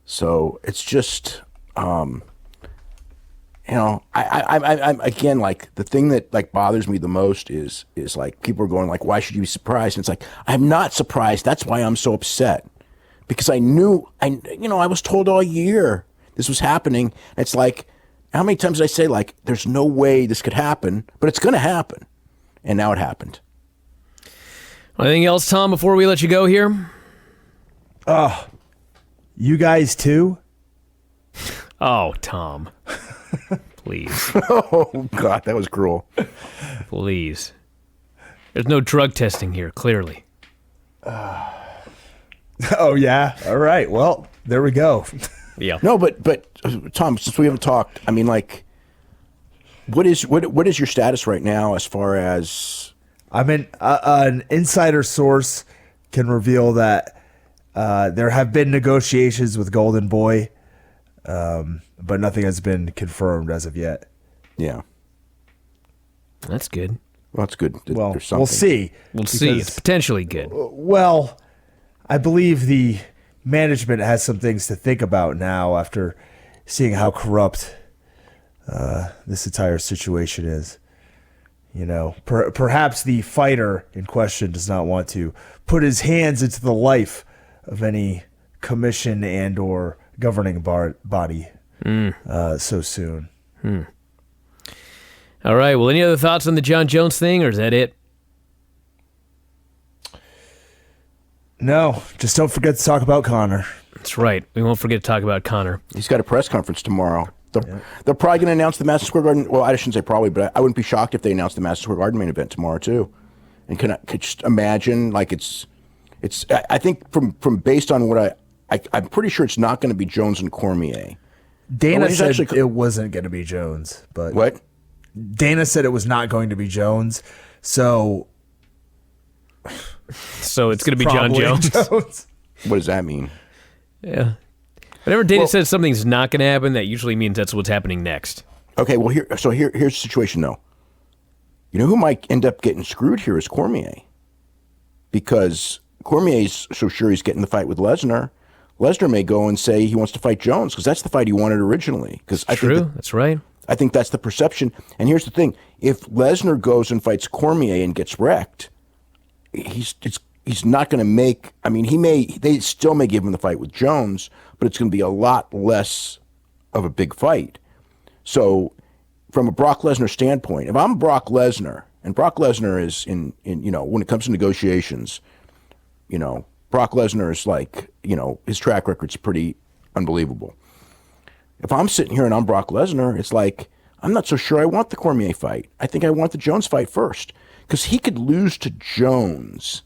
So it's just, I'm again, like the thing that like bothers me the most is like people are going like, why should you be surprised? And it's like, I'm not surprised. That's why I'm so upset. Because I was told all year this was happening. It's like, how many times did I say, like, there's no way this could happen, but it's going to happen. And now it happened. Anything else, Tom, before we let you go here? You guys too? Oh, Tom. Please. Oh, God, that was cruel. Please. There's no drug testing here, clearly. Oh, yeah. All right. Well, there we go. Yeah. No, but Tom, since we haven't talked, what is your status right now as far as... an insider source can reveal that there have been negotiations with Golden Boy, but nothing has been confirmed as of yet. Yeah. That's good. Well, that's good. Well, There's something. we'll see. We'll see. It's potentially good. Well, I believe the management has some things to think about now after seeing how corrupt this entire situation is. Perhaps the fighter in question does not want to put his hands into the life of any commission and or governing body so soon. All right. Well, any other thoughts on the Jon Jones thing, or is that it? No, just don't forget to talk about Conor. That's right. We won't forget to talk about Conor. He's got a press conference tomorrow. They're probably going to announce the Madison Square Garden. Well, I shouldn't say probably, but I wouldn't be shocked if they announced the Madison Square Garden main event tomorrow too. And could just imagine, like it's. I think from based on what I'm pretty sure it's not going to be Jones and Cormier. Dana said it wasn't going to be Jones, but what? Dana said it was not going to be Jones, so it's going to be Jon Jones. What does that mean? Yeah. Whenever Dana says something's not going to happen, that usually means that's what's happening next. Okay, well, here's the situation, though. You know who might end up getting screwed here is Cormier. Because Cormier's so sure he's getting the fight with Lesnar. Lesnar may go and say he wants to fight Jones because that's the fight he wanted originally. That's right. I think that's the perception. And here's the thing. If Lesnar goes and fights Cormier and gets wrecked, he's not going to make... they still may give him the fight with Jones, but it's going to be a lot less of a big fight. So from a Brock Lesnar standpoint, if I'm Brock Lesnar, and Brock Lesnar is in when it comes to negotiations, Brock Lesnar is like, his track record's pretty unbelievable. If I'm sitting here and I'm Brock Lesnar, it's like, I'm not so sure I want the Cormier fight. I think I want the Jones fight first. Because he could lose to Jones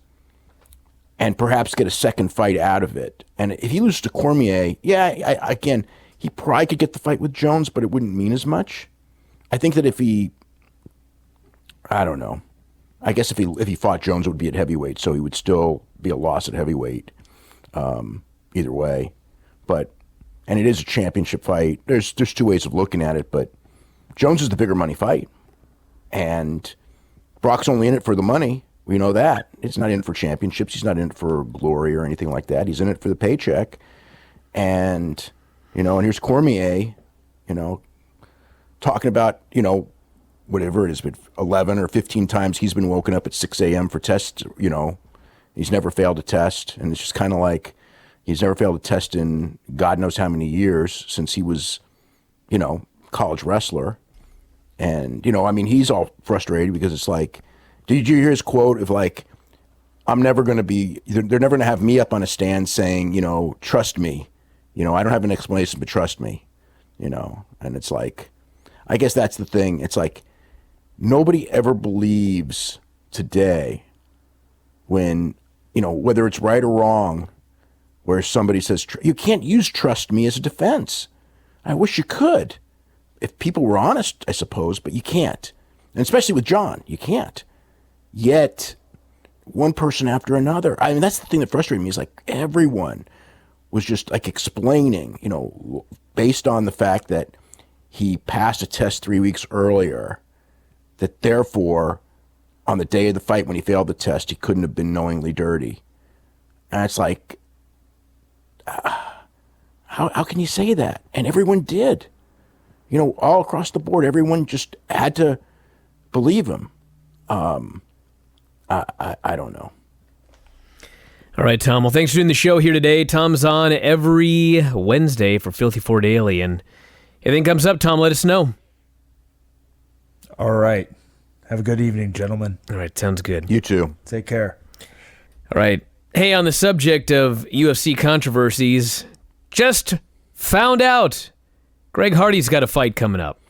and perhaps get a second fight out of it. And if he loses to Cormier, again, he probably could get the fight with Jones, but it wouldn't mean as much. I think that if he, I don't know. I guess if he fought Jones, it would be at heavyweight, so he would still be a loss at heavyweight, either way. And it is a championship fight. There's two ways of looking at it, but Jones is the bigger money fight, and Brock's only in it for the money. We know that. He's not in it for championships. He's not in it for glory or anything like that. He's in it for the paycheck. And, and here's Cormier, talking about, whatever it is, but 11 or 15 times he's been woken up at 6 a.m. for tests, He's never failed a test. And it's just kind of like he's never failed a test in God knows how many years since he was, college wrestler. And, he's all frustrated because it's like, did you hear his quote of like, I'm never going to be, they're never going to have me up on a stand saying, trust me. I don't have an explanation, but trust me, and it's like, I guess that's the thing. It's like nobody ever believes today when, whether it's right or wrong, where somebody says, you can't use trust me as a defense. I wish you could. If people were honest, I suppose, but you can't. And especially with Jon, you can't. Yet, one person after another. I mean, that's the thing that frustrated me is like everyone was just like explaining, based on the fact that he passed a test 3 weeks earlier, that therefore, on the day of the fight when he failed the test, he couldn't have been knowingly dirty. And it's like, how can you say that? And everyone did. All across the board, everyone just had to believe him. I don't know. All right, Tom. Well, thanks for doing the show here today. Tom's on every Wednesday for Filthy Four Daily. And if anything comes up, Tom, let us know. All right. Have a good evening, gentlemen. All right, sounds good. You too. Take care. All right. Hey, on the subject of UFC controversies, just found out Greg Hardy's got a fight coming up.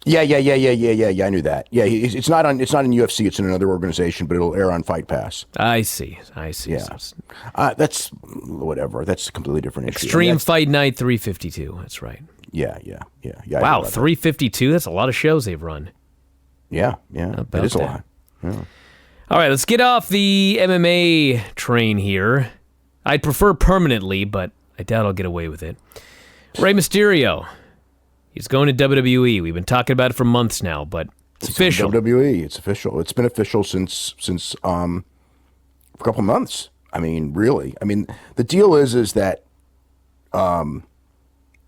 Yeah. I knew that. Yeah, it's not in UFC. It's in another organization, but it'll air on Fight Pass. I see. Yeah, that's whatever. That's a completely different issue. Extreme Fight Night 352. That's right. Yeah. Wow, 352. That's a lot of shows they've run. Yeah. That is a lot. Yeah. All right, let's get off the MMA train here. I'd prefer permanently, but I doubt I'll get away with it. Rey Mysterio. He's going to WWE. We've been talking about it for months now, but it's official. WWE. It's official. It's been official since a couple months. I mean, really. I mean, the deal is that,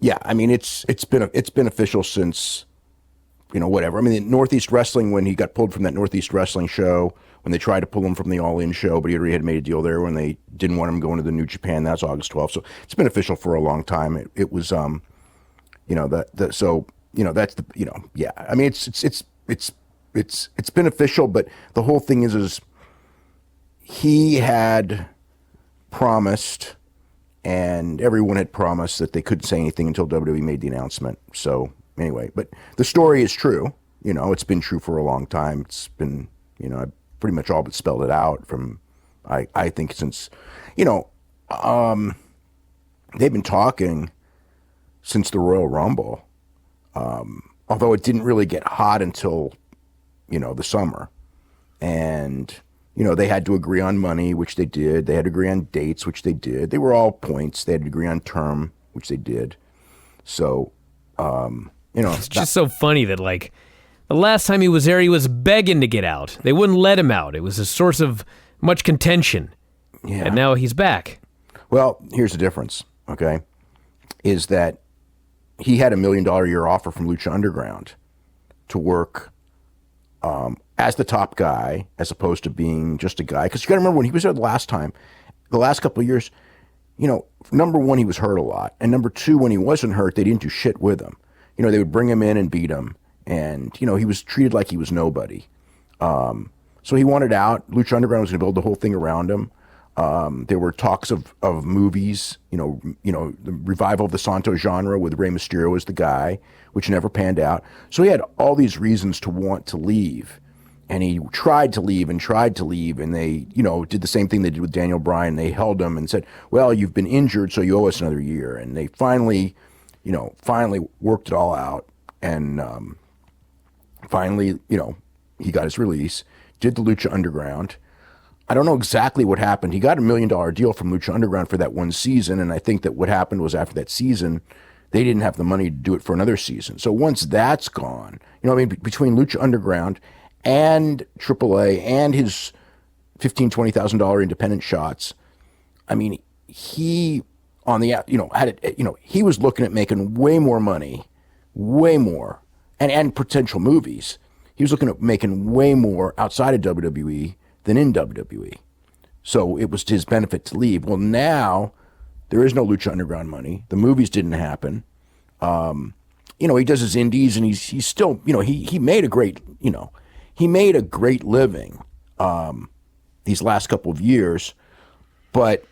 it's been official since, whatever. I mean, Northeast Wrestling, when he got pulled from that Northeast Wrestling show, when they tried to pull him from the All In show, but he already had made a deal there when they didn't want him going to the New Japan. That's August 12th. So it's been official for a long time. It was, that's the, yeah. I mean, it's been official, but the whole thing is he had promised, and everyone had promised that they couldn't say anything until WWE made the announcement. So anyway, but the story is true. It's been true for a long time. It's been, I pretty much all but spelled it out from, I think since, they've been talking since the Royal Rumble, although it didn't really get hot until, the summer. And, they had to agree on money, which they did. They had to agree on dates, which they did. They were all points. They had to agree on term, which they did. So, it's just so funny that, like, the last time he was there, he was begging to get out. They wouldn't let him out. It was a source of much contention. Yeah. And now he's back. Well, here's the difference, okay, is that he had $1 million a year offer from Lucha Underground to work as the top guy, as opposed to being just a guy. Because you got to remember, when he was there the last couple of years, number one, he was hurt a lot. And number two, when he wasn't hurt, they didn't do shit with him. They would bring him in and beat him. And, he was treated like he was nobody. So he wanted out. Lucha Underground was going to build the whole thing around him. There were talks of movies, the revival of the Santo genre with Rey Mysterio as the guy, which never panned out. So he had all these reasons to want to leave. And he tried to leave, and they, did the same thing they did with Daniel Bryan. They held him and said, well, you've been injured, so you owe us another year. And they finally worked it all out. And finally, he got his release. did the Lucha Underground. I don't know exactly what happened. He got $1 million deal from Lucha Underground for that one season, and I think that what happened was after that season, they didn't have the money to do it for another season. So once that's gone, between Lucha Underground and AAA and his $15,000, $20,000 independent shots, he he was looking at making way more money, way more, and potential movies. He was looking at making way more outside of WWE than in WWE. So it was to his benefit to leave. Well, now there is no Lucha Underground money. The movies didn't happen. He does his indies, and he's still, he made a great, he made a great living these last couple of years, but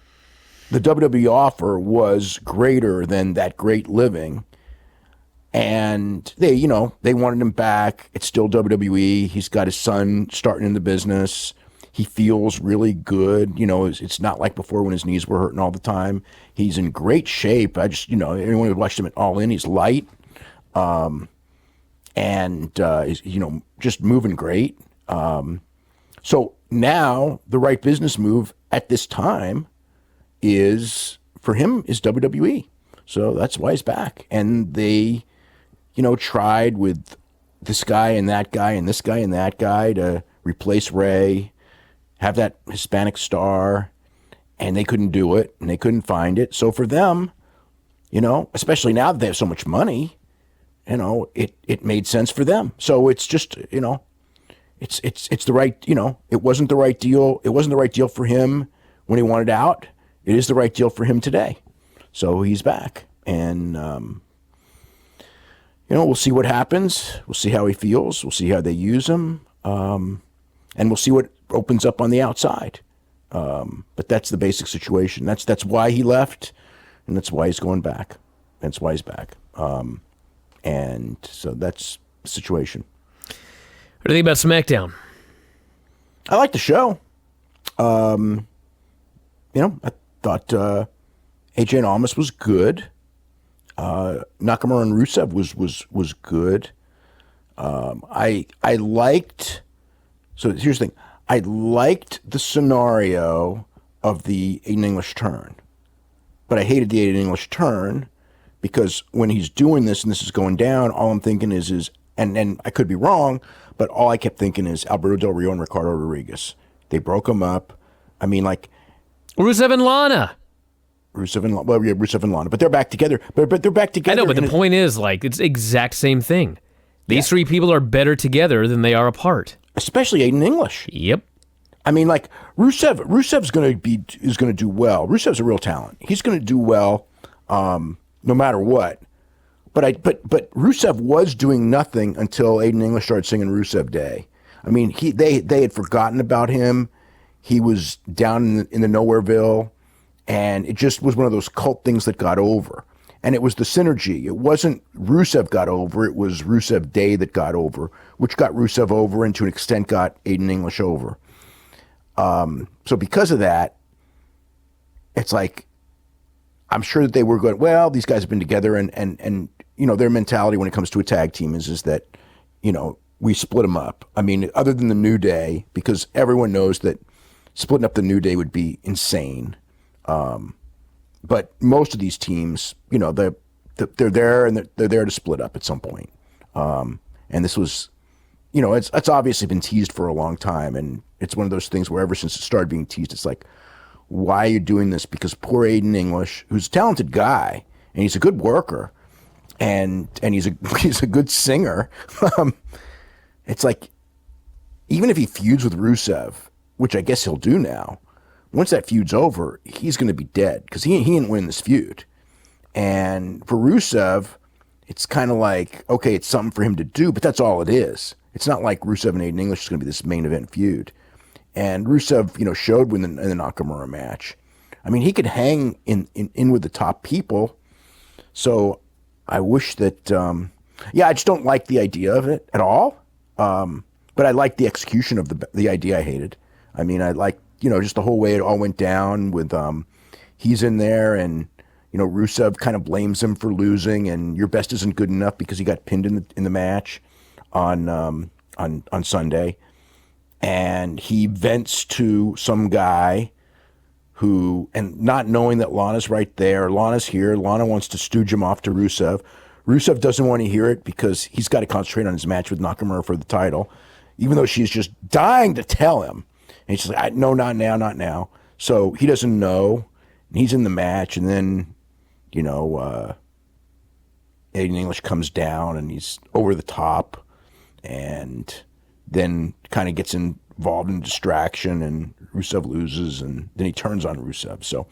the WWE offer was greater than that great living. And they wanted him back. It's still WWE. He's got his son starting in the business. He feels really good. It's not like before when his knees were hurting all the time. He's in great shape. Anyone who watched him at All In, he's light. He's, just moving great. So now the right business move at this time is WWE. So that's why he's back. And they, tried with this guy and that guy and this guy and that guy to replace Rey, have that Hispanic star, and they couldn't do it, and they couldn't find it. So for them, especially now that they have so much money, it made sense for them. So it's just, it's the right, it wasn't the right deal. It wasn't the right deal for him when he wanted out. It is the right deal for him today. So he's back, and, we'll see what happens. We'll see how he feels. We'll see how they use him. And we'll see what opens up on the outside. But that's the basic situation. That's why he left, and that's why he's going back. That's why he's back. And so that's the situation. What do you think about SmackDown? I like the show. I thought AJ and Almas was good. Nakamura and Rusev was good. I liked. So here's the thing. I liked the scenario of the Aiden English turn, but I hated the Aiden English turn because when he's doing this and this is going down, all I'm thinking is and I could be wrong, but all I kept thinking is Alberto Del Rio and Ricardo Rodriguez. They broke them up. Rusev and Lana. Rusev and Lana, but they're back together. But they're back together. I know, but the point is, it's the exact same thing. These three people are better together than they are apart. Especially Aiden English. Yep. Rusev's going to do well. Rusev's a real talent. He's going to do well, no matter what. But Rusev was doing nothing until Aiden English started singing Rusev Day. They had forgotten about him. He was down in the Nowhereville, and it just was one of those cult things that got over. And it was the synergy. It wasn't Rusev got over. It was Rusev Day that got over, which got Rusev over and to an extent got Aiden English over. So because of that, it's like, I'm sure that they were going, well, these guys have been together and their mentality when it comes to a tag team is that, we split them up. Other than the New Day, because everyone knows that splitting up the New Day would be insane. But most of these teams, they're there and they're there to split up at some point. And this was, it's obviously been teased for a long time. And it's one of those things where ever since it started being teased, it's like, why are you doing this? Because poor Aiden English, who's a talented guy and he's a good worker and he's a good singer. It's like, even if he feuds with Rusev, which I guess he'll do now, once that feud's over, he's going to be dead because he ain't winning this feud. And for Rusev, it's kind of like, okay, it's something for him to do, but that's all it is. It's not like Rusev and Aiden English is going to be this main event feud. And Rusev, showed in the Nakamura match. He could hang in with the top people. So I wish that, I just don't like the idea of it at all. But I like the execution of the idea I hated. I like, just the whole way it all went down with, he's in there and, Rusev kind of blames him for losing and your best isn't good enough because he got pinned in the match on Sunday. and he vents to some guy who, and not knowing that Lana's right there, Lana's here, Lana wants to stooge him off to Rusev. Rusev doesn't want to hear it because he's got to concentrate on his match with Nakamura for the title, even though she's just dying to tell him. And he's just like, no, not now, not now. So he doesn't know, and he's in the match, and then, Aiden English comes down, and he's over the top, and then kind of gets involved in distraction, and Rusev loses, and then he turns on Rusev. So,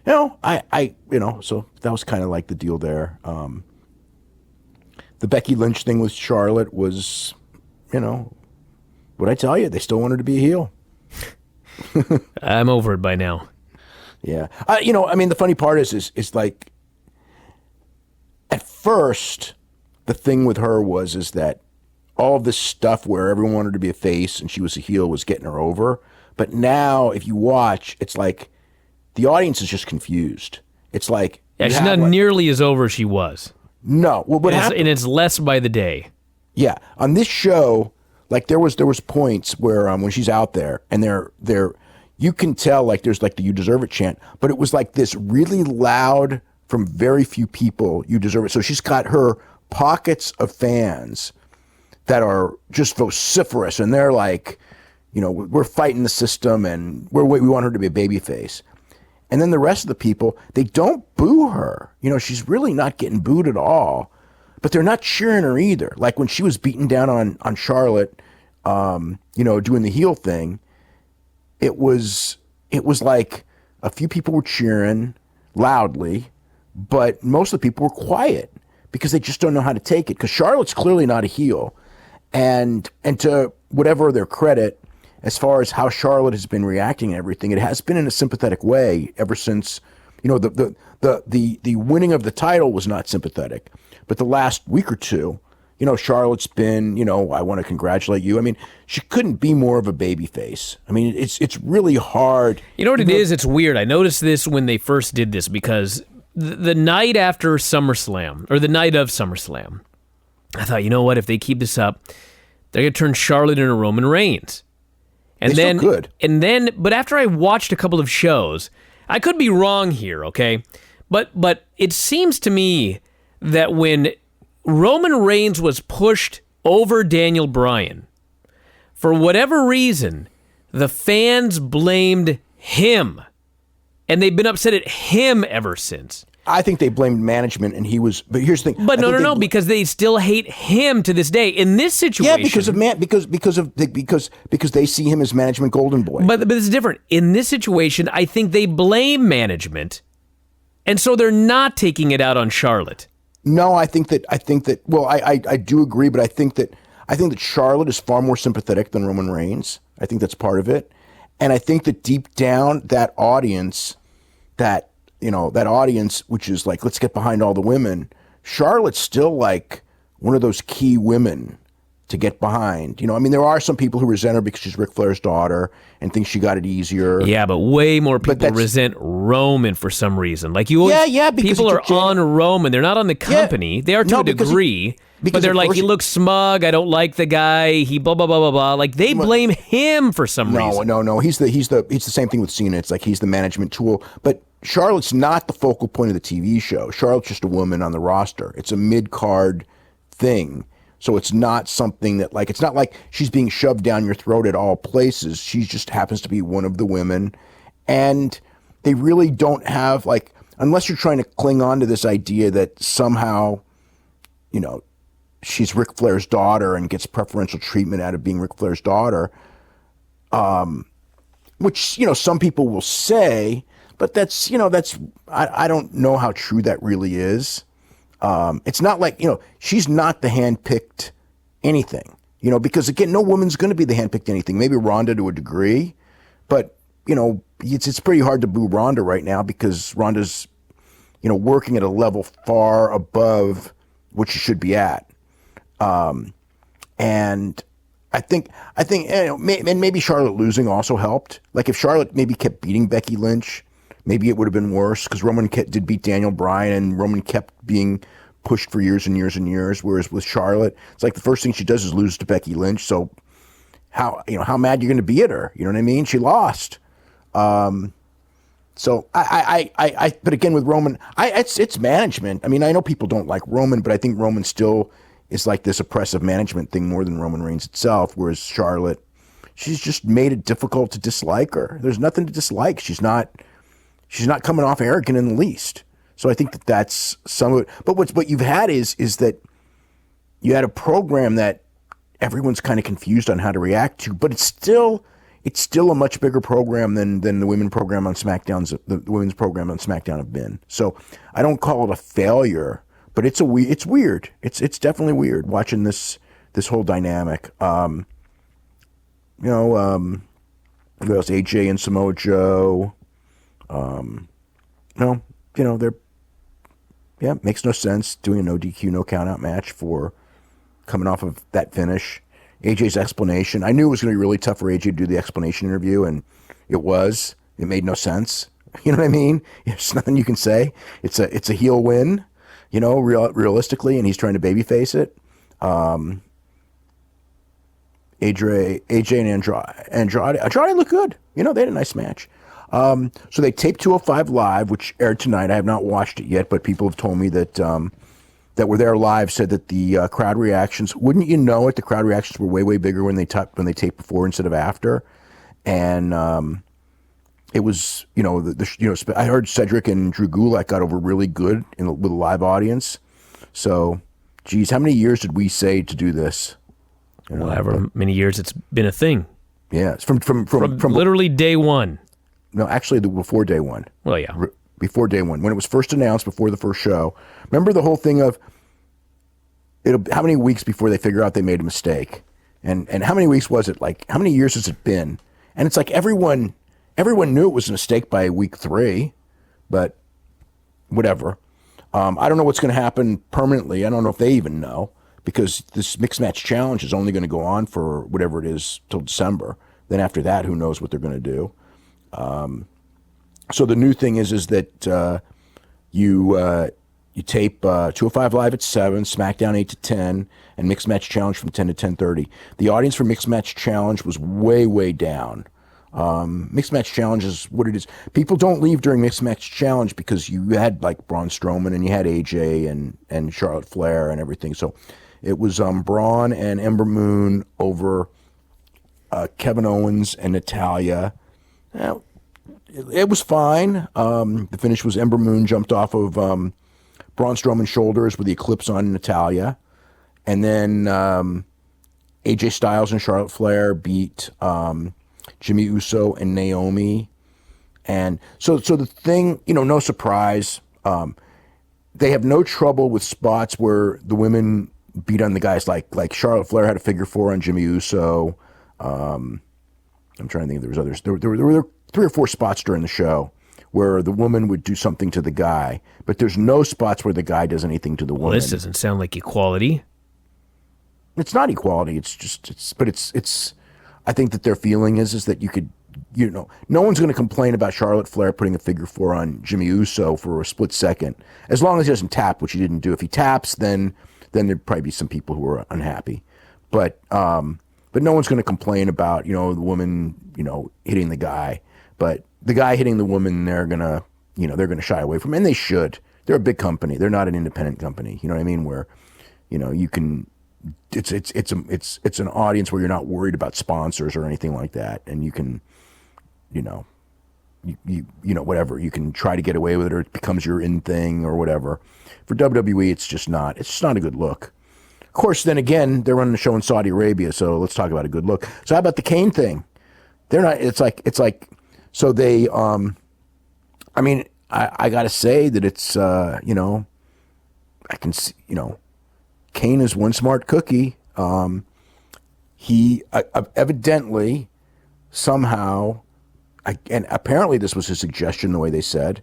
so that was kind of like the deal there. The Becky Lynch thing with Charlotte was, what I tell you, they still wanted to be a heel. I'm over it by now. Yeah. The funny part is like, at first, the thing with her is that all of this stuff where everyone wanted to be a face and she was a heel was getting her over. But now, if you watch, it's like the audience is just confused. It's like... Yeah, she's not nearly as over as she was. No. Well, and it's less by the day. Yeah. On this show, like there was points where when she's out there and they're you can tell like there's like the "you deserve it" chant, but it was like this really loud from very few people, "you deserve it." So she's got her pockets of fans that are just vociferous, and they're like, we're fighting the system, and we want her to be a babyface. And then the rest of the people, they don't boo her. She's really not getting booed at all, but they're not cheering her either. Like when she was beating down on Charlotte, doing the heel thing, it was like a few people were cheering loudly, but most of the people were quiet because they just don't know how to take it. Because Charlotte's clearly not a heel. And to whatever their credit, as far as how Charlotte has been reacting and everything, it has been in a sympathetic way ever since, the winning of the title was not sympathetic. But the last week or two, Charlotte's been, I want to congratulate you. I mean, she couldn't be more of a baby face. I mean, it's really hard. You know what it is? It's weird. I noticed this when they first did this because the night after SummerSlam, or the night of SummerSlam, I thought, you know what? If they keep this up, they're going to turn Charlotte into Roman Reigns. And they then, still could. But after I watched a couple of shows, I could be wrong here, okay? But it seems to me that when Roman Reigns was pushed over Daniel Bryan, for whatever reason, the fans blamed him. And they've been upset at him ever since. I think they blamed management, and he was. But here's the thing. But no, because they still hate him to this day. In this situation, because they see him as management golden boy. But it's different. In this situation, I think they blame management, and so they're not taking it out on Charlotte. No, I think that. Well, I do agree, but I think that Charlotte is far more sympathetic than Roman Reigns. I think that's part of it, and I think that deep down, that audience, which is like, let's get behind all the women. Charlotte's still like one of those key women to get behind. There are some people who resent her because she's Ric Flair's daughter and think she got it easier. Yeah, but way more people resent Roman for some reason. Like you always, people are on Roman. They're not on the company. They are to a degree. But they're like, he looks smug. I don't like the guy. He blah blah blah blah blah. Like they blame him for some reason. No. He's the same thing with Cena. It's like he's the management tool. But Charlotte's not the focal point of the TV show. Charlotte's just a woman on the roster. It's a mid-card thing. So it's not something that it's not like she's being shoved down your throat at all places. She just happens to be one of the women. And they really don't have unless you're trying to cling on to this idea that somehow, she's Ric Flair's daughter and gets preferential treatment out of being Ric Flair's daughter, which, some people will say, but that's I don't know how true that really is. It's not like, she's not the handpicked anything, because again, no woman's going to be the handpicked anything. Maybe Ronda to a degree, but it's pretty hard to boo Ronda right now because Ronda's, working at a level far above what she should be at. And I think, and maybe Charlotte losing also helped. Like if Charlotte maybe kept beating Becky Lynch, maybe it would have been worse because Roman did beat Daniel Bryan and Roman kept being pushed for years and years and years. Whereas with Charlotte, it's like the first thing she does is lose to Becky Lynch. So how mad you're going to be at her. You know what I mean? She lost. So but again with Roman, it's management. I mean, I know people don't like Roman, but I think Roman still is like this oppressive management thing more than Roman Reigns itself. Whereas Charlotte, she's just made it difficult to dislike her. There's nothing to dislike. She's not coming off arrogant in the least. So I think that's some of it. But what you've had is that you had a program that everyone's kind of confused on how to react to, but it's still a much bigger program than the women's program on SmackDown have been. So I don't call it a failure, but it's weird. It's definitely weird watching this whole dynamic. Who else? AJ and Samoa Joe. Makes no sense doing a no DQ, no count out match for coming off of that finish. AJ's explanation. I knew it was going to be really tough for AJ to do the explanation interview, and it was. It made no sense. You know what I mean? There's nothing you can say. It's a heel win, realistically, and he's trying to babyface it. AJ and Andrade look good. They had a nice match. So they taped 205 Live, which aired tonight. I have not watched it yet, but people have told me that were there live said that the crowd reactions, wouldn't you know it, the crowd reactions were way, way bigger when they taped before instead of after. And it was, I heard Cedric and Drew Gulak got over really good with a live audience. So, geez, how many years did we say to do this? However many years it's been a thing. Yeah, it's from literally day one. No, actually, before day one. Well, yeah. Before day one, when it was first announced before the first show. Remember the whole thing of how many weeks before they figure out they made a mistake? And how many weeks was it? Like, how many years has it been? And it's like everyone knew it was a mistake by week 3, but whatever. I don't know what's going to happen permanently. I don't know if they even know, because this Mixed Match Challenge is only going to go on for whatever it is till December. Then after that, who knows what they're going to do. So the new thing is that you tape 205 Live at 7, SmackDown 8 to 10, and Mixed Match Challenge from 10 to 10:30. The audience for Mixed Match Challenge was way, way down. Mixed Match Challenge is what it is. People don't leave during Mixed Match Challenge because you had like Braun Strowman and you had AJ and Charlotte Flair and everything. So it was Braun and Ember Moon over Kevin Owens and Natalya. It was fine. The finish was Ember Moon jumped off of Braun Strowman's shoulders with the Eclipse on Natalya. And then AJ Styles and Charlotte Flair beat Jimmy Uso and Naomi. And so the thing, no surprise. They have no trouble with spots where the women beat on the guys. Like Charlotte Flair had a figure 4 on Jimmy Uso. I'm trying to think if there was others. There were 3 or 4 spots during the show where the woman would do something to the guy, but there's no spots where the guy does anything to the woman. Well, this doesn't sound like equality. It's not equality. It's. I think that their feeling is that you could, no one's going to complain about Charlotte Flair putting a figure 4 on Jimmy Uso for a split second, as long as he doesn't tap, which he didn't do. If he taps, then there'd probably be some people who are unhappy, but no one's going to complain about the woman hitting the guy. But the guy hitting the woman, they're gonna shy away from, and they should. They're a big company. They're not an independent company. You know what I mean? Where, you can, it's an audience where you're not worried about sponsors or anything like that, and you can, whatever, you can try to get away with it, or it becomes your in thing or whatever. For WWE, it's just not a good look. Of course, then again, they're running a show in Saudi Arabia, so let's talk about a good look. So how about the Kane thing? They're not. It's like. So they, I got to say that it's, I can see, Kane is one smart cookie. He evidently, somehow, and apparently this was his suggestion, the way they said,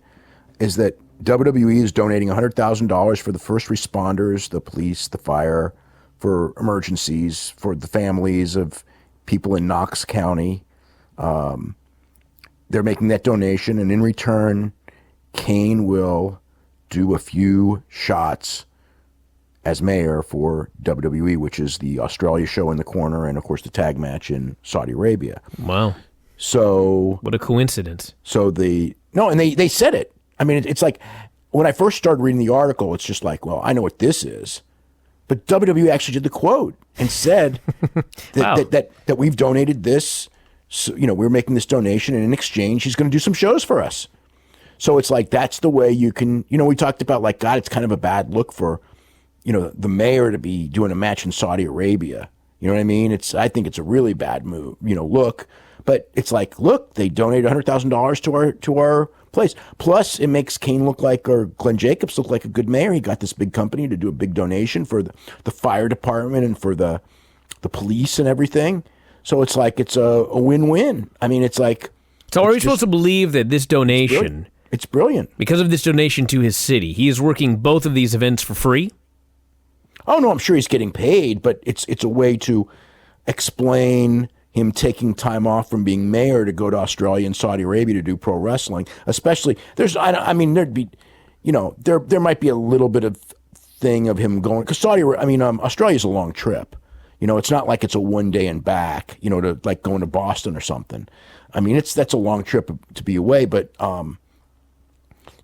is that WWE is donating $100,000 for the first responders, the police, the fire, for emergencies, for the families of people in Knox County. They're making that donation, and in return, Kane will do a few shots as mayor for WWE, which is the Australia show in the corner, and of course the tag match in Saudi Arabia. Wow. So what a coincidence. So they said it. I mean, it's like when I first started reading the article, it's just like, well, I know what this is. But WWE actually did the quote and said that we've donated this. So, we're making this donation, and in exchange, he's going to do some shows for us. So it's like, that's the way you can, we talked about like, God, it's kind of a bad look for, the mayor to be doing a match in Saudi Arabia. You know what I mean? I think it's a really bad move, look. But it's like, look, they donated $100,000 to our place. Plus, it makes Kane or Glenn Jacobs look like a good mayor. He got this big company to do a big donation for the fire department and for the police and everything. So it's like it's a win-win. I mean, it's like. So are we supposed to believe that this donation? It's brilliant. Because of this donation to his city, he is working both of these events for free? Oh no, I'm sure he's getting paid, but it's a way to explain him taking time off from being mayor to go to Australia and Saudi Arabia to do pro wrestling. Especially, there'd be, there might be a little bit of thing of him going, because Australia's a long trip. It's not like it's a one day and back, to like going to Boston or something. I mean, that's a long trip to be away, but,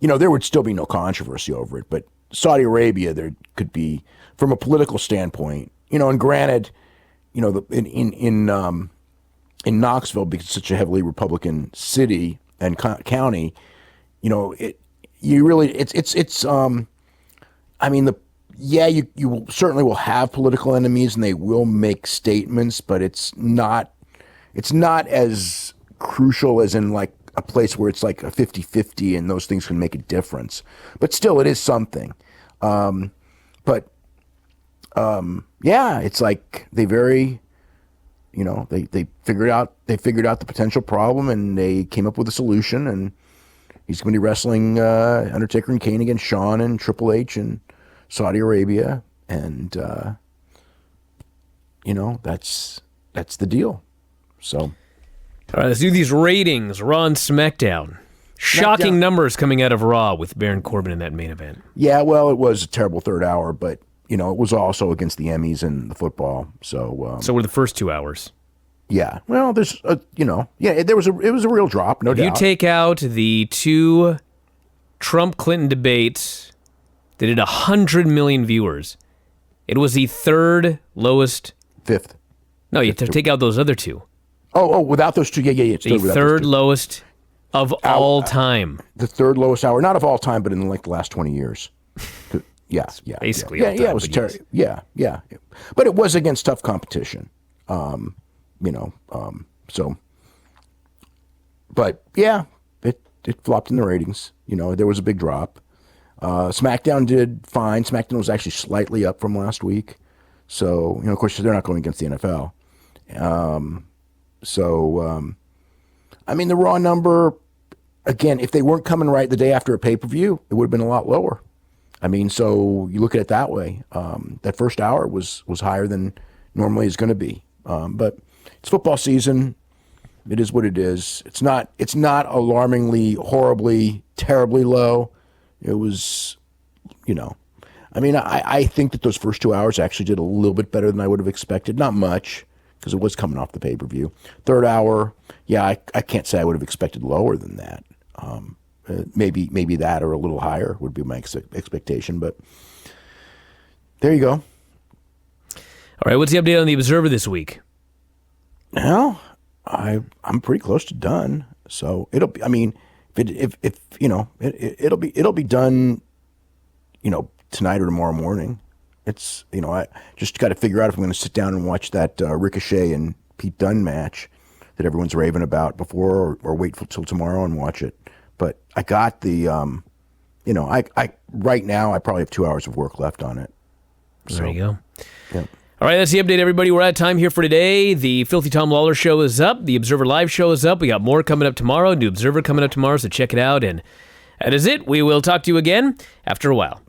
there would still be no controversy over it. But Saudi Arabia, there could be, from a political standpoint, and granted, in Knoxville, because it's such a heavily Republican city and county, you certainly will have political enemies and they will make statements, but it's not as crucial as in like a place where it's like a 50-50 and those things can make a difference. But still, it is something. It's like they they figured out the potential problem and they came up with a solution, and he's going to be wrestling Undertaker and Kane against Shawn and Triple H in Saudi Arabia, and that's the deal. So, all right, let's do these ratings. Raw and SmackDown. Shocking numbers coming out of Raw with Baron Corbin in that main event. Yeah, well, it was a terrible third hour, but it was also against the Emmys and the football. So, so were the first 2 hours. Yeah. Well, there's, it was a real drop, no doubt. You take out the 2 Trump-Clinton debates that did 100 million viewers. It was the third lowest. Fifth. No, you have to take out those other 2. Oh, without those 2, yeah. The third lowest of all time. The third lowest hour, not of all time, but in like the last 20 years. Yeah. Basically. Yeah, it was terrible. Yeah. But it was against tough competition. But yeah, it flopped in the ratings. There was a big drop. SmackDown did fine. SmackDown was actually slightly up from last week. So, of course, they're not going against the NFL. The Raw number, again, if they weren't coming right the day after a pay-per-view, it would have been a lot lower. So you look at it that way. That first hour was higher than normally is going to be. But it's football season. It is what it is. It's not alarmingly, horribly, terribly low. It was, I think that those first 2 hours actually did a little bit better than I would have expected. Not much, because it was coming off the pay-per-view. Third hour, I can't say I would have expected lower than that. Maybe that or a little higher would be my expectation, but there you go. All right, what's the update on the Observer this week? Well, I'm pretty close to done. So it'll be. It'll be done. Tonight or tomorrow morning. It's I just got to figure out if I'm going to sit down and watch that Ricochet and Pete Dunne match that everyone's raving about before, or wait till tomorrow and watch it. But I got the, I right now I probably have 2 hours of work left on it. So, there you go. Yeah. All right, that's the update, everybody. We're out of time here for today. The Filthy Tom Lawlor show is up. The Observer Live show is up. We got more coming up tomorrow. New Observer coming up tomorrow, so check it out. And that is it. We will talk to you again after a while.